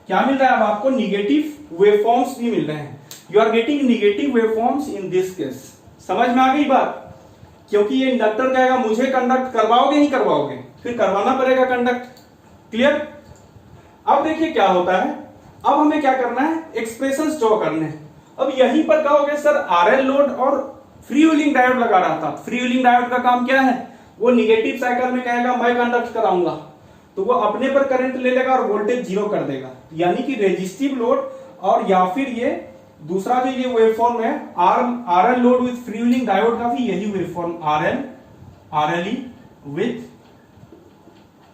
क्या मिल रहा है अब आपको, निगेटिव वेवफॉर्म्स भी मिल रहे हैं। You are getting negative waveforms in this case. समझ में आ गई बात? क्योंकि ये इंडक्टर कहेगा मुझे कंडक्ट करवाओगे ही करवाओगे, फिर करवाना पड़ेगा कंडक्ट। क्लियर? अब देखिए क्या होता है, अब हमें क्या करना है, एक्सप्रेशंस ड्रॉ करने हैं। अब यहीं पर कहोगे सर RL लोड और फ्री व्हीलिंग डायोड लगा रहा था। फ्री व्हीलिंग डायोड का काम क्या है, वो निगेटिव साइकिल में कहेगा मैं कंडक्ट कराऊंगा, तो वो अपने पर करंट ले लेगा और वोल्टेज 0 कर देगा। यानी कि रेजिस्टिव लोड, और या फिर ये दूसरा जो ये वेवफॉर्म है RL load with free wheeling diode का भी यही waveform, RLE with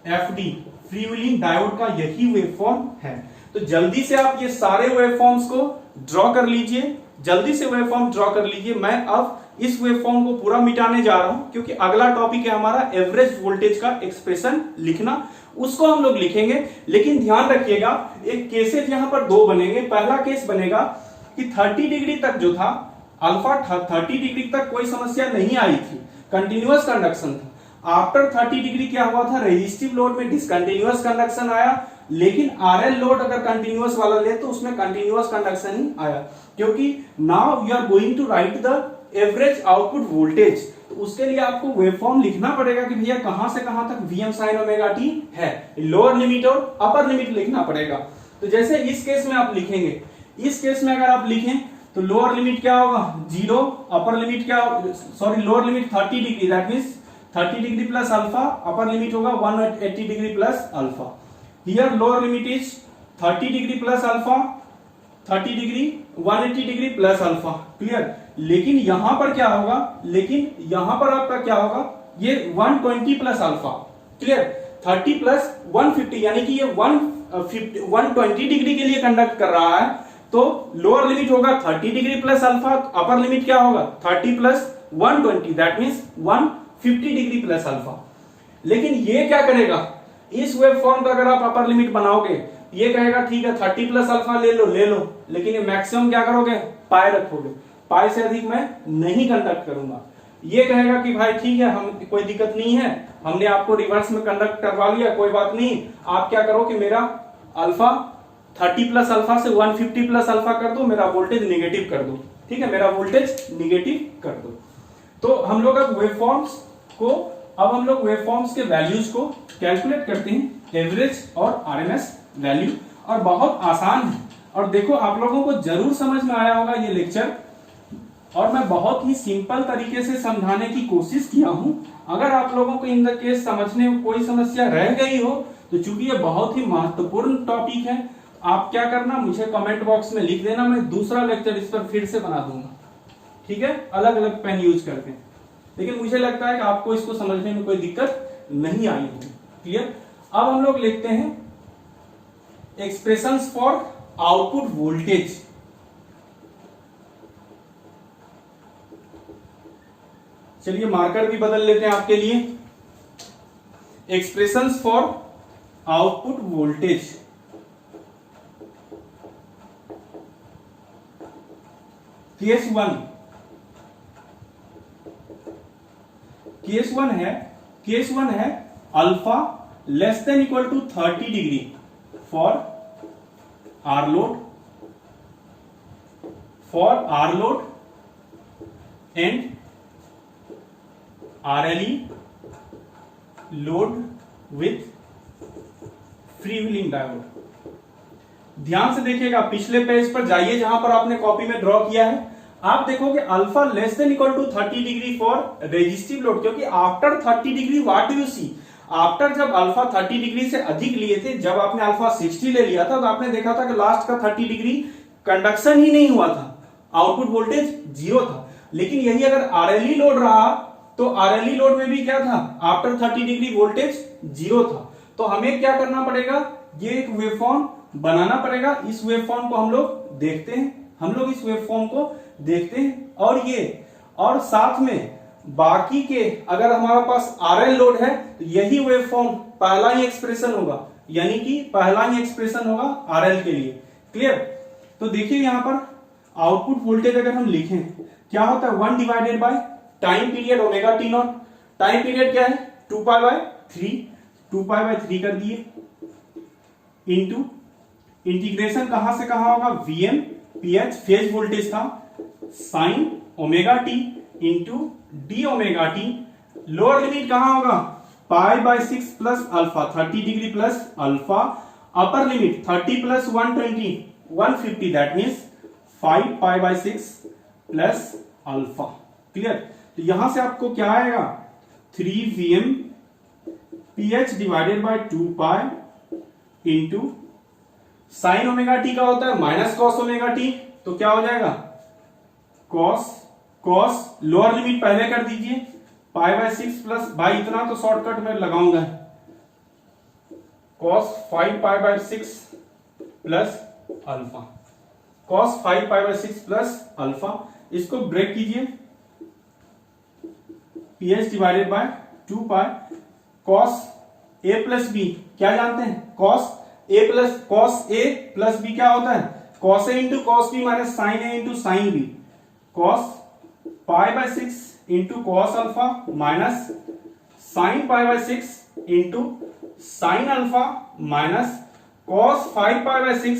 FD free wheeling diode का यही वेवफॉर्म है। तो जल्दी से आप ये सारे वेवफॉर्म्स को ड्रॉ कर लीजिए, जल्दी से वेवफॉर्म ड्रॉ कर लीजिए। मैं अब इस वेवफॉर्म को पूरा मिटाने जा रहा हूं, क्योंकि अगला टॉपिक है हमारा एवरेज वोल्टेज का एक्सप्रेशन लिखना, उसको हम लोग लिखेंगे। लेकिन ध्यान रखिएगा, एक केसेज यहां पर 2 बनेंगे। पहला केस बनेगा कि 30 डिग्री तक जो था अल्फा 30 डिग्री तक कोई समस्या नहीं आई थी, कंटिन्यूअस कंडक्शन था। आफ्टर 30 डिग्री क्या हुआ था, रेजिस्टिव लोड में डिसकंटिन्यूअस कंडक्शन आया, लेकिन RL लोड अगर कंटिन्यूअस वाला ले तो उसमें कंटिन्यूअस कंडक्शन ही आया। क्योंकि now we are going to write the average output voltage, तो उसके लिए आपको वेवफॉर्म लिखना पड़ेगा कि भैया कहां से कहां तक Vm sin ओमेगा t है, लोअर लिमिट और अपर लिमिट लिखना पड़ेगा। तो जैसे इस केस में आप लिखेंगे, इस केस में अगर आप लिखें तो लोअर लिमिट क्या होगा 0, अपर लिमिट क्या, sorry lower limit 30 degree, that means 30 degree plus alpha, upper limit होगा 180 degree plus alpha. Here lower limit is 30 degree plus alpha, 30 degree 180 degree plus alpha, clear. लेकिन यहां पर क्या होगा, लेकिन यहां पर आपका क्या होगा, ये 120 प्लस अल्फा, क्लियर। 30 प्लस 150 यानी कि ये 120 डिग्री के लिए कंडक्ट कर रहा है, तो लोअर लिमिट होगा 30 degree plus alpha, upper limit क्या होगा 30 plus 120, that means 150 degree plus alpha. लेकिन ये क्या करेगा, इस वेव फॉर्म का अगर आप अपर लिमिट बनाओगे, ये कहेगा ठीक है 30 प्लस अल्फा ले लो, लेकिन ये मैक्सिमम क्या करोगे, पाई रखोगे, पाई से अधिक मैं नहीं कंडक्ट करूंगा। ये कहेगा कि भाई ठीक है, हम कोई दिक्कत नहीं है, हमने आपको रिवर्स में कंडक्ट करवा लिया, कोई बात नहीं, आप क्या करो कि मेरा अल्फा 30 प्लस अल्फा से 150 प्लस अल्फा कर दो, मेरा वोल्टेज निगेटिव कर दो, ठीक है, मेरा वोल्टेज निगेटिव कर दो। तो हम लोग अब वेवफॉर्म्स के वैल्यूज को कैलकुलेट करते हैं, एवरेज और आरएमएस वैल्यू, और बहुत आसान है। और देखो आप लोगों को जरूर समझ में आया होगा ये लेक्चर, और मैं बहुत ही सिंपल तरीके से समझाने की कोशिश किया हूं। अगर आप लोगों को इन द केस समझने में कोई समस्या रह गई हो, तो चूंकि ये बहुत ही महत्वपूर्ण टॉपिक है, आप क्या करना, मुझे कमेंट बॉक्स में लिख देना, मैं दूसरा लेक्चर इस पर फिर से बना दूंगा, ठीक है, अलग अलग पेन यूज करके। लेकिन मुझे लगता है कि आपको इसको समझने में कोई दिक्कत नहीं आई होगी, क्लियर। अब हम लोग लिखते हैं एक्सप्रेशंस फॉर आउटपुट वोल्टेज। चलिए मार्कर भी बदल लेते हैं आपके लिए। Expressions for output voltage, case one है alpha less than equal to 30 degree for R load and RLE load with free wheeling diode. ध्यान से देखिएगा, पिछले पेज पर जाइए जहां पर आपने कॉपी में ड्रॉ किया है, आप देखोगे alpha less than equal to 30 degree for resistive load, क्योंकि after 30 degree what do you see, after जब अल्फा 30 डिग्री से अधिक लिए थे, जब आपने अल्फा 60 ले लिया था, तो आपने देखा था कि लास्ट का 30 डिग्री कंडक्शन ही नहीं हुआ था, आउटपुट वोल्टेज 0 था। लेकिन यही अगर RLE लोड रहा, तो RLE लोड में भी क्या था, आफ्टर 30 डिग्री वोल्टेज 0 था। तो हमें क्या करना पड़ेगा, ये एक वेवफॉर्म बनाना पड़ेगा। इस वेवफॉर्म को हम लोग देखते हैं, और साथ में बाकी के, अगर हमारे पास RL लोड है, तो यही वेवफॉर्म पहला ही एक्सप्रेशन होगा, यानी कि पहला ही एक्सप्रेशन होगा RL के लिए, क्लियर। तो देखिए यहां पर आउटपुट वोल्टेज अगर हम लिखें, क्या होता है 1 divided by time period omega T not. Time period क्या है 2 पाई बाय 3 कर दिए, इंटू इंटीग्रेशन कहां से कहां होगा, Vm ph फेज वोल्टेज था, sign omega T into D omega T. Lower limit कहां होगा, पाई by 6 plus alpha, 30 degree plus alpha, upper limit 30 plus 120 150, that means 5 pi by 6 plus alpha, clear. तो यहां से आपको क्या आएगा 3 Vm ph divided by 2 pi into sine omega T का होता है माइनस कॉस ओमेगा टी, तो क्या हो जाएगा कॉस लोअर लिमिट पहले कर दीजिए, पाई बाय 6 प्लस, भाई इतना तो शॉर्टकट में लगाऊंगा, cos 5 pi by 6 plus alpha, cos 5 pi by 6 plus alpha. इसको ब्रेक कीजिए, ph divided by 2 pi cos a plus B, क्या जानते हैं कॉस a प्लस बी क्या होता है, cos a into cos B minus sine a into sine B, cos pi by 6 into cos alpha minus sine pi by 6 into sine alpha minus cos 5 pi by 6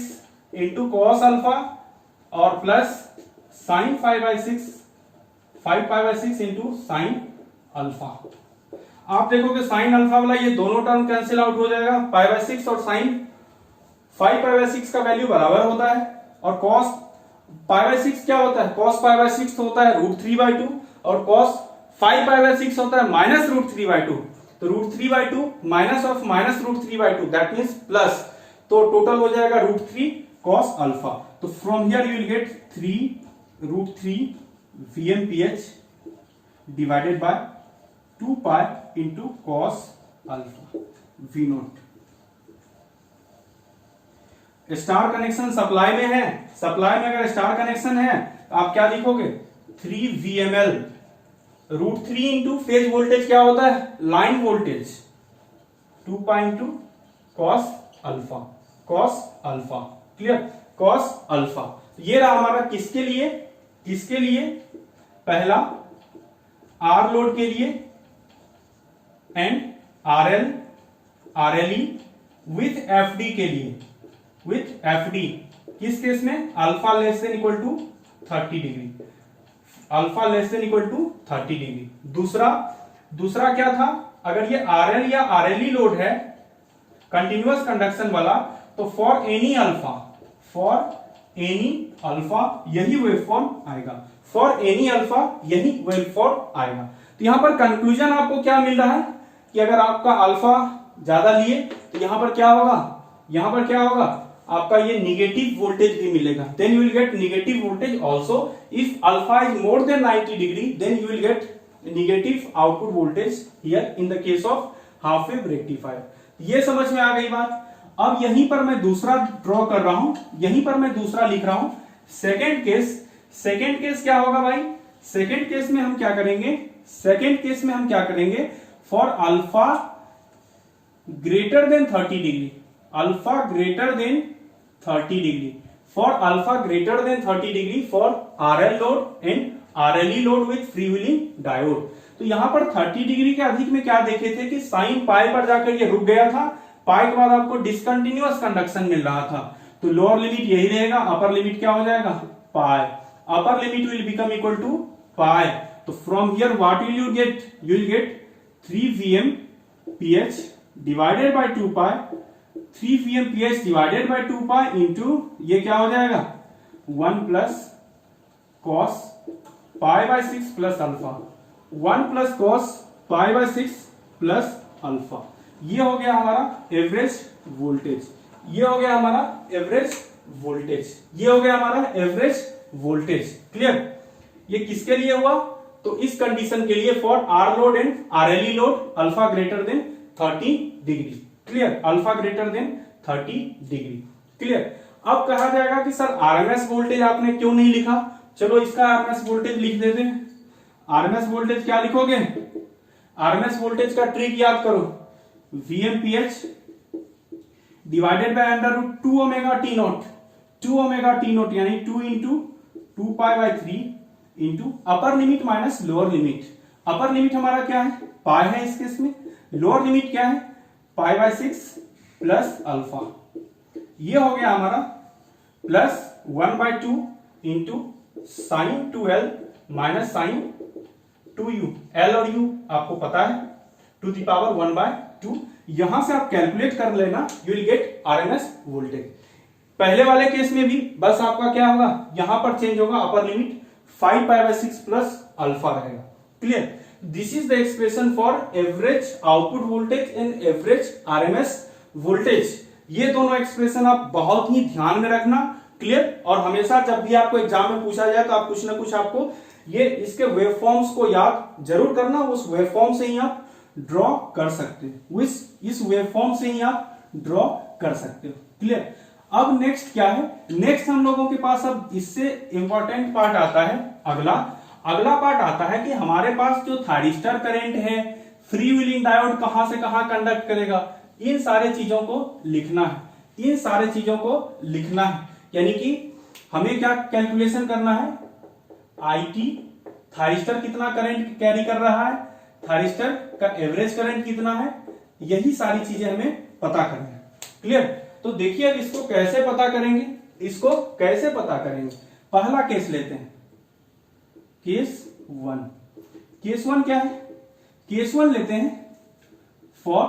into cos alpha और plus sine 5 pi by 6 into sine alpha. आप देखोगे sine alpha वाला ये दोनों term cancel out हो जाएगा, पाई by 6 और sign 5 pi by 6 का वैल्यू बराबर होता है, और कॉस पाई बाय 6 क्या होता है, कॉस पाई बाय 6 होता है √3/2 और कॉस 5 पाई बाय 6 होता है माइनस √3/2। तो √3/2 minus of minus √3/2 that means plus, तो टोटल हो जाएगा √3 cos अल्फा। तो from here you will gate 3 √3 VmPH divided by 2 pi into cos alpha V0। Star connection supply में है, सप्लाई में अगर स्टार कनेक्शन है तो आप क्या लिखोगे 3 VML √3 इंटू फेज वोल्टेज क्या होता है, line voltage 2 pi into cos alpha, clear, cos alpha. ये रहा हमारा किसके लिए, पहला आर लोड के लिए एंड RLE विथ FD के लिए, विथ FD किस केस में, alpha less than equal to 30 degree, alpha less than equal to 30 degree. दूसरा क्या था, अगर ये RL या RLE लोड है कंटिन्यूअस कंडक्शन वाला, तो फॉर एनी अल्फा यही वेवफॉर्म आएगा, फॉर एनी अल्फा यही वेवफॉर्म आएगा। तो यहां पर कंक्लूजन आपको क्या मिल रहा है कि अगर आपका अल्फा ज्यादा लिए तो यहां पर क्या होगा, आपका ये निगेटिव वोल्टेज भी मिलेगा, then you will get negative voltage also. If alpha is more than 90 degree then you will get negative output voltage here in the case of half wave rectifier. ये समझ में आ गई बात। अब यहीं पर मैं दूसरा ड्रॉ कर रहा हूं, यहीं पर मैं दूसरा लिख रहा हूं, सेकेंड केस क्या होगा भाई, सेकेंड केस में हम क्या करेंगे, for alpha greater than 30 degree, for RL load and RLE load with free wheeling diode. तो यहां पर 30 डिग्री के अधिक में क्या देखे थे कि साइन पाई पर जाकर ये रुक गया था, पाई के बाद आपको डिसकंटिन्यूअस कंडक्शन मिल रहा था, तो लोअर लिमिट यही रहेगा, अपर लिमिट क्या हो जाएगा, pi, upper limit will become equal to pi. तो from here what will you get 3 VmPH divided by 2 pi, 3 VmPH divided by 2 pi into ये क्या हो जाएगा 1 plus cos pi by 6 plus alpha, 1 plus cos pi by 6 plus alpha. ये हो गया हमारा average voltage, clear. ये किसके लिए हुआ, तो इस कंडीशन के लिए for R load and RLE load alpha greater than 30 degree, clear, alpha greater than 30 degree, clear. अब कहा जाएगा कि सर RMS वोल्टेज आपने क्यों नहीं लिखा, चलो इसका RMS वोल्टेज लिख देते हैं। RMS वोल्टेज क्या लिखोगे, RMS वोल्टेज का ट्रिक याद करो, VmPH divided by √2 omega T note यानी 2 into 2 pi by 3 into upper limit minus lower limit. Upper limit हमारा क्या है, पाई है इस केस में, लोअर लिमिट क्या है, पाई बाय 6 प्लस अल्फा। ये हो गया हमारा प्लस 1/2 इंटू साइन 2L माइनस साइन 2U, L और U आपको पता है, टू द पावर 1/2। यहां से आप कैलकुलेट कर लेना, you will gate RMS voltage. पहले वाले केस में भी बस आपका क्या होगा, यहां पर चेंज होगा, upper limit 5 pi by 6 plus alpha रहेगा, clear. This is the expression for average output voltage and average RMS voltage. ये दोनों एक्सप्रेशन आप बहुत ही ध्यान में रखना, क्लियर। और हमेशा जब भी आपको एग्जाम में पूछा जाए तो आप कुछ ना कुछ आपको ये इसके वेवफॉर्म्स को याद जरूर करना, उस वेवफॉर्म से ही आप ड्रॉ कर सकते हो, इस वेवफॉर्म से ही आप ड्रॉ कर सकते हो, क्लियर। अब नेक्स्ट क्या है, नेक्स्ट हम लोगों के पास अब इससे इंपॉर्टेंट पार्ट आता है अगला पार्ट आता है कि हमारे पास जो थायरिस्टर करंट है, फ्री व्हीलिंग डायोड कहां से कहां कंडक्ट करेगा, इन सारे चीजों को लिखना है, यानी कि हमें क्या कैलकुलेशन करना है, IT थायरिस्टर कितना करंट कैरी कर रहा है, थायरिस्टर का एवरेज करंट कितना है, यही सारी चीजें हमें पता करनी है, क्लियर। तो देखिए अब इसको कैसे पता करेंगे, पहला केस लेते हैं, केस 1 क्या है, केस 1 लेते हैं for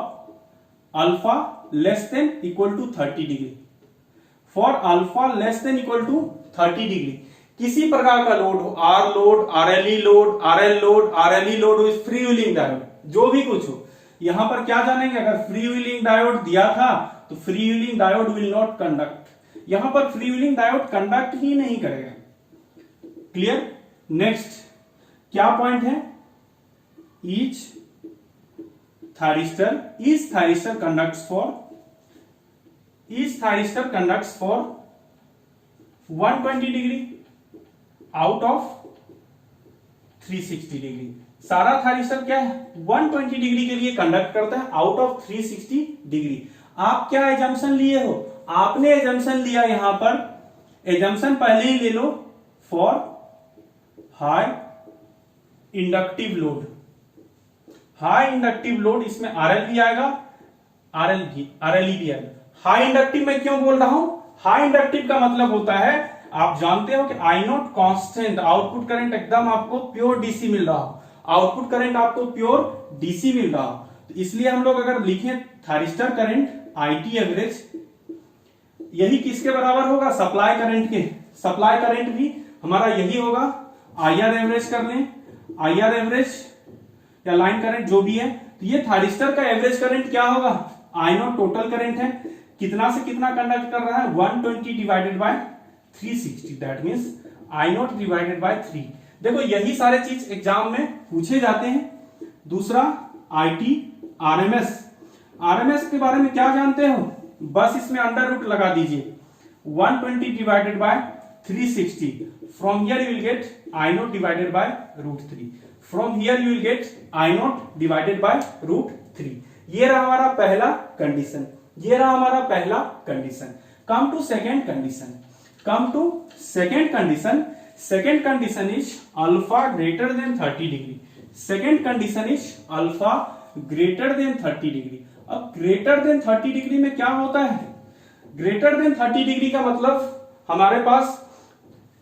alpha less than equal to 30 degree, for alpha less than equal to 30 degree. किसी प्रकार का लोड हो, R load, RLE load, RL load, RLE load हो, फ्री व्हीलिंग डायोड जो भी कुछ हो, यहां पर क्या जानेंगे, अगर फ्री व्हीलिंग डायोड दिया था तो free wheeling diode will not conduct, यहां पर फ्री व्हीलिंग डायोड कंडक्ट ही नहीं करेगा। क्लियर। नेक्स्ट क्या पॉइंट है, each thyristor conducts for 120 degree out of 360 degree. सारा थायरिस्टर क्या है, 120 डिग्री के लिए कंडक्ट करता है आउट ऑफ 360 डिग्री। आप क्या एजम्पशन लिए हो, आपने एजम्पशन लिया, यहां पर एजम्पशन पहले ही ले लो, for high inductive load. High inductive load, इसमें आरएल भी आएगा, आरएलई भी आएगा। हाई इंडक्टिव में क्यों बोल रहा हूं, हाई इंडक्टिव का मतलब होता है, आप जानते हो कि आई नॉट कांस्टेंट, आउटपुट करंट एकदम आपको प्योर डीसी मिल रहा हो, आउटपुट करंट आपको प्योर डीसी मिल रहा हो, तो इसलिए हम लोग अगर लिखें थायरिस्टर करंट आईटी एवरेज, यही किसके बराबर होगा, सप्लाई करंट के। सप्लाई करंट भी हमारा यही होगा, आईआर एवरेज कर लें, आईआर एवरेज या लाइन करंट जो भी है, तो ये थायरिस्टर का एवरेज करंट क्या होगा, आई नॉट टोटल करंट है, कितना से कितना कंडक्ट कर रहा है, 120 divided by 360, that means I not divided by 3। देखो यही सारे चीज एग्जाम में पूछे जाते हैं। दूसरा आईटी आरएमएस, आरएमएस के बारे में क्या जानते हो, बस इसमें अंडर रूट लगा दीजिए, 120 divided by 360, from here you will gate I not divided by √3, from here you will gate I not divided by √3। ये रहा हमारा पहला कंडीशन, ये रहा हमारा पहला condition. Come to second condition, come to second condition, second condition is alpha greater than 30 degree, second condition is alpha greater than 30 degree. अब greater than 30 degree में क्या होता है, ग्रेटर देन 30 डिग्री का मतलब हमारे पास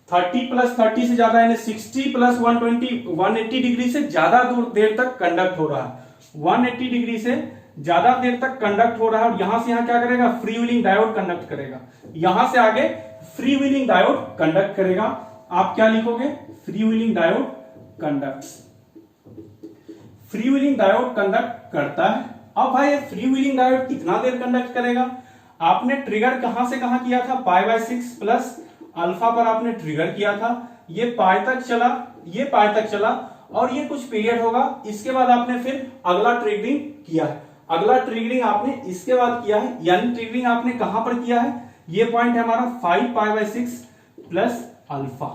30 प्लस 30 से ज्यादा यानी 60 प्लस 180 डिग्री से ज्यादा दूर देर तक कंडक्ट हो रहा है, 180 डिग्री से ज्यादा देर तक कंडक्ट हो रहा है, और यहां से यहां क्या करेगा, फ्री व्हीलिंग डायोड कंडक्ट करेगा, यहां से आगे फ्री व्हीलिंग डायोड कंडक्ट करेगा। आप क्या लिखोगे, free wheeling diode conducts, free wheeling diode conduct करता है। अब भाई फ्री व्हीलिंग डायोड कितना देर कंडक्ट करेगा, आपने ट्रिगर कहां से कहां किया था, π/6 प्लस अल्फा पर आपने ट्रिगर किया था, ये पाई तक चला, ये पाई तक चला, और ये कुछ पीरियड होगा, इसके बाद आपने फिर अगला ट्रिगरिंग किया है, अगला ट्रिगरिंग आपने इसके बाद किया है, यानी ट्रिगरिंग आपने कहां पर किया है, ये पॉइंट है हमारा 5π/6 प्लस अल्फा,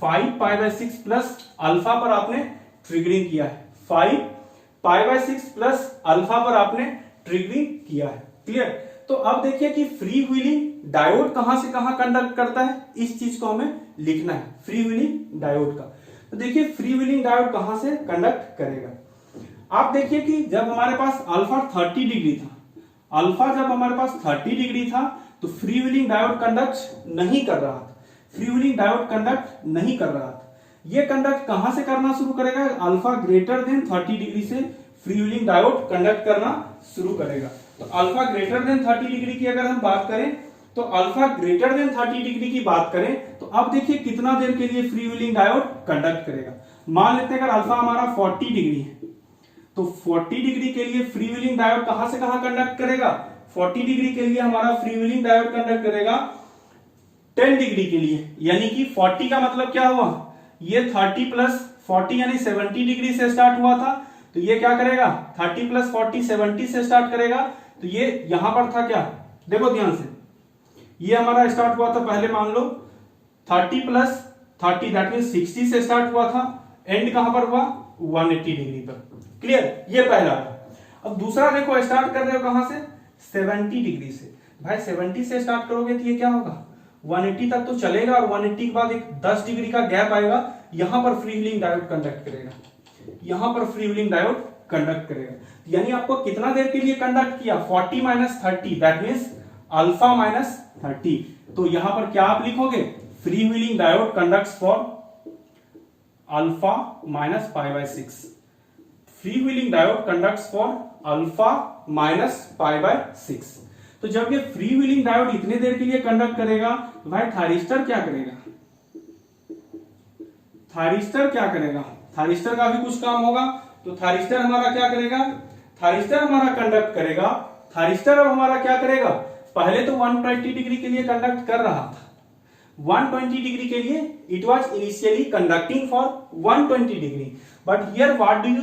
5π/6 प्लस अल्फा पर आपने ट्रिगरिंग किया है, 5π/6 प्लस अल्फा पर आपने ट्रिगरिंग किया है। क्लियर। तो अब देखिए कि फ्री व्हीलिंग डायोड कहां से कहां कंडक्ट करता है, इस चीज को हमें लिखना है, फ्री व्हीलिंग डायोड का। तो देखिए फ्री व्हीलिंग डायोड कहां से कंडक्ट करेगा, आप देखिए कि जब हमारे पास अल्फा 30 डिग्री था, अल्फा जब हमारे पास 30 डिग्री था तो फ्री व्हीलिंग डायोड कंडक्ट नहीं कर रहा था, फ्री व्हीलिंग डायोड कंडक्ट नहीं कर रहा था। ये कंडक्ट कहां से करना शुरू करेगा, अल्फा ग्रेटर देन 30 डिग्री से फ्री व्हीलिंग डायोड कंडक्ट करना शुरू करेगा। तो अल्फा ग्रेटर देन 30 डिग्री की अगर हम बात करें, तो अल्फा ग्रेटर देन 30 डिग्री की बात करें तो अब देखिए कितना देर के लिए फ्री व्हीलिंग डायोड कंडक्ट करेगा। मान लेते हैं अगर अल्फा हमारा 40 डिग्री है, तो 40 डिग्री के लिए फ्री व्हीलिंग डायोड कहां से कहां कंडक्ट करेगा, 40 डिग्री के लिए हमारा फ्री व्हीलिंग डायोड कंडक्ट करेगा 10 डिग्री के लिए, यानी कि 40 का मतलब क्या हुआ, ये 30 प्लस 40 यानी 70 डिग्री से स्टार्ट हुआ था, तो ये क्या करेगा 30 प्लस 40 70 से स्टार्ट करेगा। तो ये यहां पर था क्या, देखो ध्यान से, ये हमारा स्टार्ट हुआ था, पहले मान लो 30 प्लस 30 दैट मीन 60 से स्टार्ट हुआ था, एंड कहां पर हुआ 180 डिग्री पर। क्लियर, ये पहला है। अब दूसरा देखो स्टार्ट कर रहे हो कहां से, 70 डिग्री से। भाई 70 से स्टार्ट करोगे तो ये क्या होगा 180 तक तो चलेगा, और 180 के बाद एक 10 डिग्री का गैप आएगा, यहां पर फ्री व्हीलिंग डायोड कंडक्ट करेगा, यहां पर फ्री व्हीलिंग डायोड कंडक्ट करेगा। यानी आपको कितना देर के लिए कंडक्ट किया, 40 minus 30 that means alpha minus 30। तो यहां पर क्या आप लिखोगे, free wheeling diode conducts for alpha minus π/6, free wheeling diode conducts for alpha minus π/6। तो जब ये फ्री व्हीलिंग डायोड इतने देर के लिए कंडक्ट करेगा तो भाई थायरिस्टर क्या करेगा, थारिस्टर क्या करेगा, थारिस्टर का भी कुछ काम होगा, तो थारिस्टर हमारा क्या करेगा, थारिस्टर हमारा कंडक्ट करेगा। थारिस्टर अब हमारा क्या करेगा, पहले तो 120 डिग्री के लिए कंडक्ट कर रहा था, 120 डिग्री के लिए it was initially conducting for 120 degree, but here what do you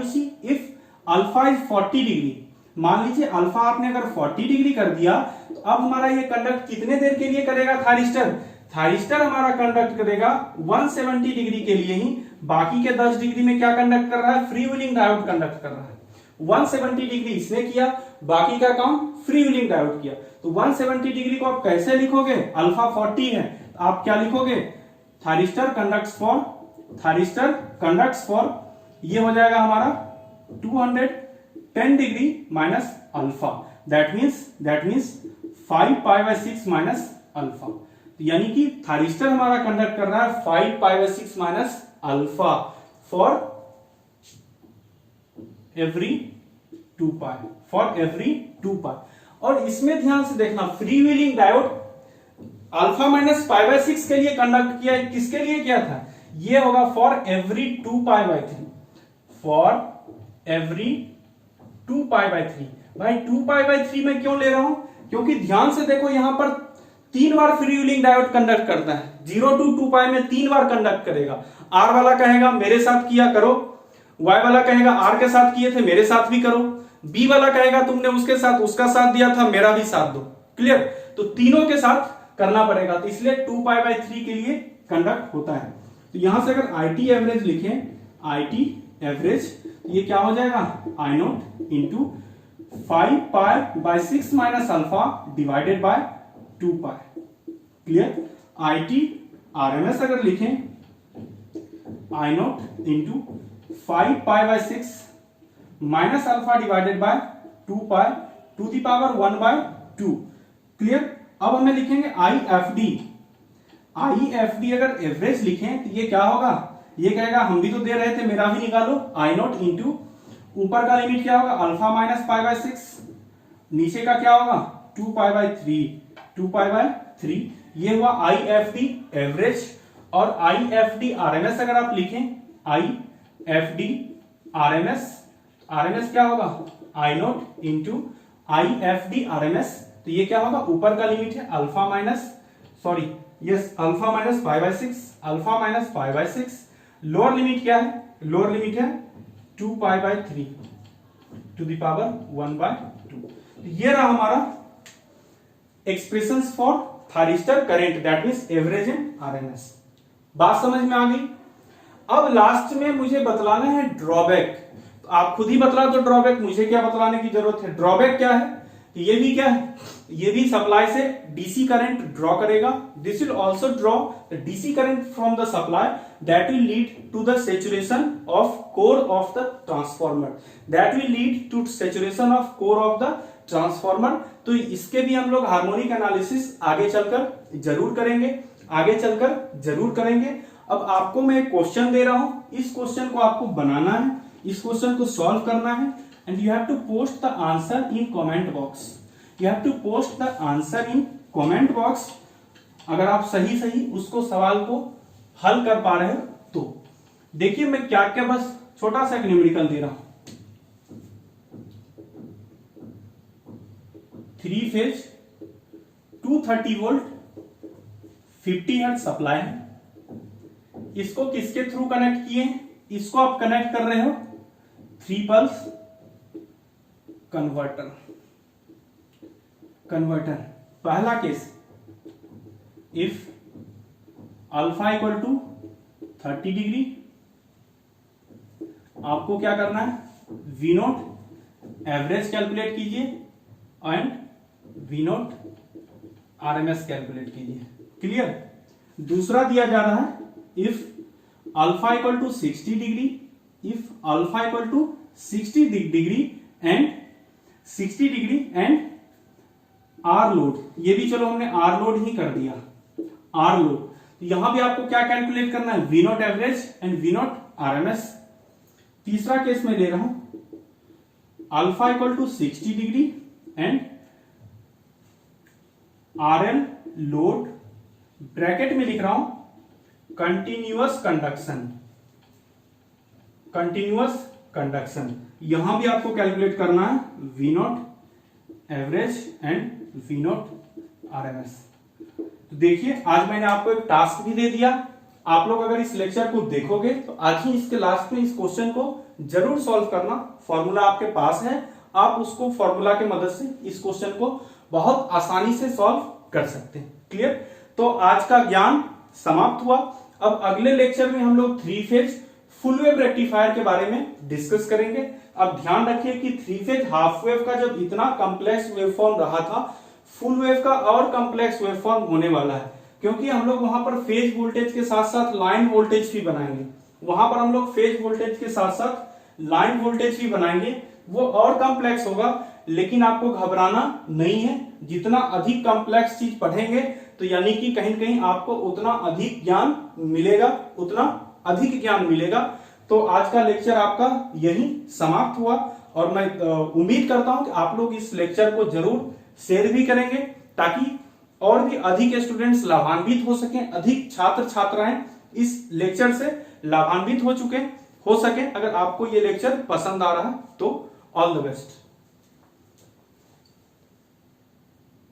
see if alpha is 40 degree. मान लीजिए अल्फा आपने अगर 40 डिग्री कर दिया, तो अब हमारा ये कंडक्ट कितने देर के लिए करेगा थारिस्टर, थारिस्टर हमारा कंडक्ट करेगा 170 डिग्री के लिए ही, बाकी के 10 डिग्री में क्या कंडक्ट कर रहा है, फ्री व्हीलिंग डायोड कंडक्ट कर रहा है। 170 डिग्री इसने किया, बाकी का काम फ्री व्हीलिंग डायोड किया। तो 170 डिग्री को आप कैसे लिखोगे, अल्फा 40 है, आप क्या लिखोगे, थारिस्टर कंडक्ट्स फॉर ये हो जाएगा हमारा 210 degree minus alpha, that means 5π/6 minus alpha. यानी कि थारिस्टर हमारा कंडक्ट कर रहा है 5π/6 माइनस अल्फा फॉर एवरी 2π। और इसमें ध्यान से देखना, free wheeling diode alpha minus π/6 के लिए कंडक्ट किया, किसके लिए किया था, ये होगा फॉर एवरी 2π/3, फॉर एवरी 2π/3। भाई 2π/3 में क्यों ले रहा हूं, क्योंकि ध्यान से देखो यहां पर 3 बार फ्री व्हीलिंग डायोड कंडक्ट करता है, 0 to 2π में 3 बार कंडक्ट करेगा। आर वाला कहेगा मेरे साथ किया करो, वाई वाला कहेगा आर के साथ किए थे मेरे साथ भी करो, बी वाला कहेगा तुमने उसके साथ उसका साथ दिया था मेरा भी साथ दो, क्लियर। तो तीनों के साथ करना पड़ेगा, तो इसलिए 2π/3 के लिए कंडक्ट होता है। तो यहां से अगर IT एवरेज लिखें, IT एवरेज, ये क्या हो जाएगा, I0 into 5π/6 minus alpha divided by 2π, clear. IT RMS अगर लिखें, I0 into 5π/6 minus alpha divided by 2π to the power 1/2, clear. अब हमें लिखेंगे IFD अगर एवरेज लिखें तो ये क्या होगा, ये कहेगा हम भी तो दे रहे थे मेरा भी निकालो, I0 इंटू ऊपर का लिमिट क्या होगा, अल्फा माइनस π/6, नीचे का क्या होगा 2π/3, ये हुआ IFD एवरेज। और IFD RMS अगर आप लिखें, IFD RMS क्या होगा, I0 इंटू IFD RMS, तो ये क्या होगा, ऊपर का लिमिट है अल्फा माइनस π/6, लोअर लिमिट क्या है, लोअर लिमिट है 2π/3 टू द पावर 1/2। ये रहा हमारा expressions for thyristor current, that means average and RMS। बात समझ में आ गई। अब लास्ट में मुझे बतलाना है ड्रॉबैक, तो आप खुद ही बतला दो ड्रॉबैक, मुझे क्या बतलाने की जरूरत है। ड्रॉबैक क्या है, ये भी क्या है, ये भी सप्लाई से डीसी करंट ड्रॉ करेगा। This will also draw the DC current from the supply that will lead to the saturation of core of the transformer, तो इसके भी हम लोग हार्मोनिक एनालिसिस आगे चलकर जरूर करेंगे। अब आपको मैं एक क्वेश्चन दे रहा हूं, इस क्वेश्चन को आपको बनाना है, इस क्वेश्चन को सॉल्व करना है, and you have to post the answer in comment box. अगर आप सही उसको सवाल को हल कर पा रहे हो तो देखिए मैं क्या क्या बस छोटा सा एक न्यूमेरिकल दे रहा हूं। 3 फेज 230 वोल्ट 50 हर्ट्ज सप्लाई है, इसको किसके थ्रू कनेक्ट किए हैं, इसको आप कनेक्ट कर रहे हो 3 पल्स कन्वर्टर। पहला case, if alpha equal to 30 degree, आपको क्या करना है, V0 एवरेज कैलकुलेट कीजिए एंड V0 RMS कैलकुलेट कीजिए, क्लियर। दूसरा दिया जा रहा है, if alpha equal to 60 degree and R load, ये भी चलो हमने आर लोड ही कर दिया, आर लोड। तो यहां भी आपको क्या कैलकुलेट करना है, V0 average and V0 RMS। तीसरा केस में ले रहा हूं, alpha equal to 60 degree and RL load, bracket में लिख रहा हूं कंटिन्यूअस कंडक्शन यहां भी आपको कैलकुलेट करना है V not average and V not RMS। तो देखिए आज मैंने आपको एक टास्क भी दे दिया। आप लोग अगर इस लेक्चर को देखोगे तो आज ही इसके लास्ट में इस क्वेश्चन को जरूर सॉल्व करना। फॉर्मूला आपके पास है, आप उसको फॉर्मूला की मदद से इस क्वेश्चन को बहुत आसानी से सॉल्व कर सकते हैं। क्लियर? तो आज का ज्ञान समाप्त हुआ। अब अगले लेक्चर में हम लोग 3 फेज फुल वेव रेक्टिफायर के बारे में डिस्कस करेंगे। अब ध्यान रखिए कि 3 फेज हाफ वेव का जब इतना कॉम्प्लेक्स वेवफॉर्म रहा था, फुल वेव का और कॉम्प्लेक्स वेवफॉर्म होने वाला है, क्योंकि हम लोग वहां पर फेज वोल्टेज के साथ साथ लाइन वोल्टेज भी बनाएंगे। वहां पर हम लोग फेज वोल्टेज के साथ साथ लाइन वोल्टेज भी बनाएंगे, वो और कॉम्प्लेक्स होगा। लेकिन आपको घबराना नहीं है, जितना अधिक कॉम्प्लेक्स चीज पढ़ेंगे तो यानी कि कहीं न कहीं आपको उतना अधिक ज्ञान मिलेगा। तो आज का लेक्चर आपका यही समाप्त हुआ और मैं उम्मीद करता हूं कि आप लोग इस लेक्चर को जरूर शेयर भी करेंगे, ताकि और भी अधिक स्टूडेंट्स लाभान्वित हो सकें, अधिक छात्र छात्राएं इस लेक्चर से लाभान्वित हो सके। अगर आपको ये लेक्चर पसंद आ रहा है तो ऑल द बेस्ट।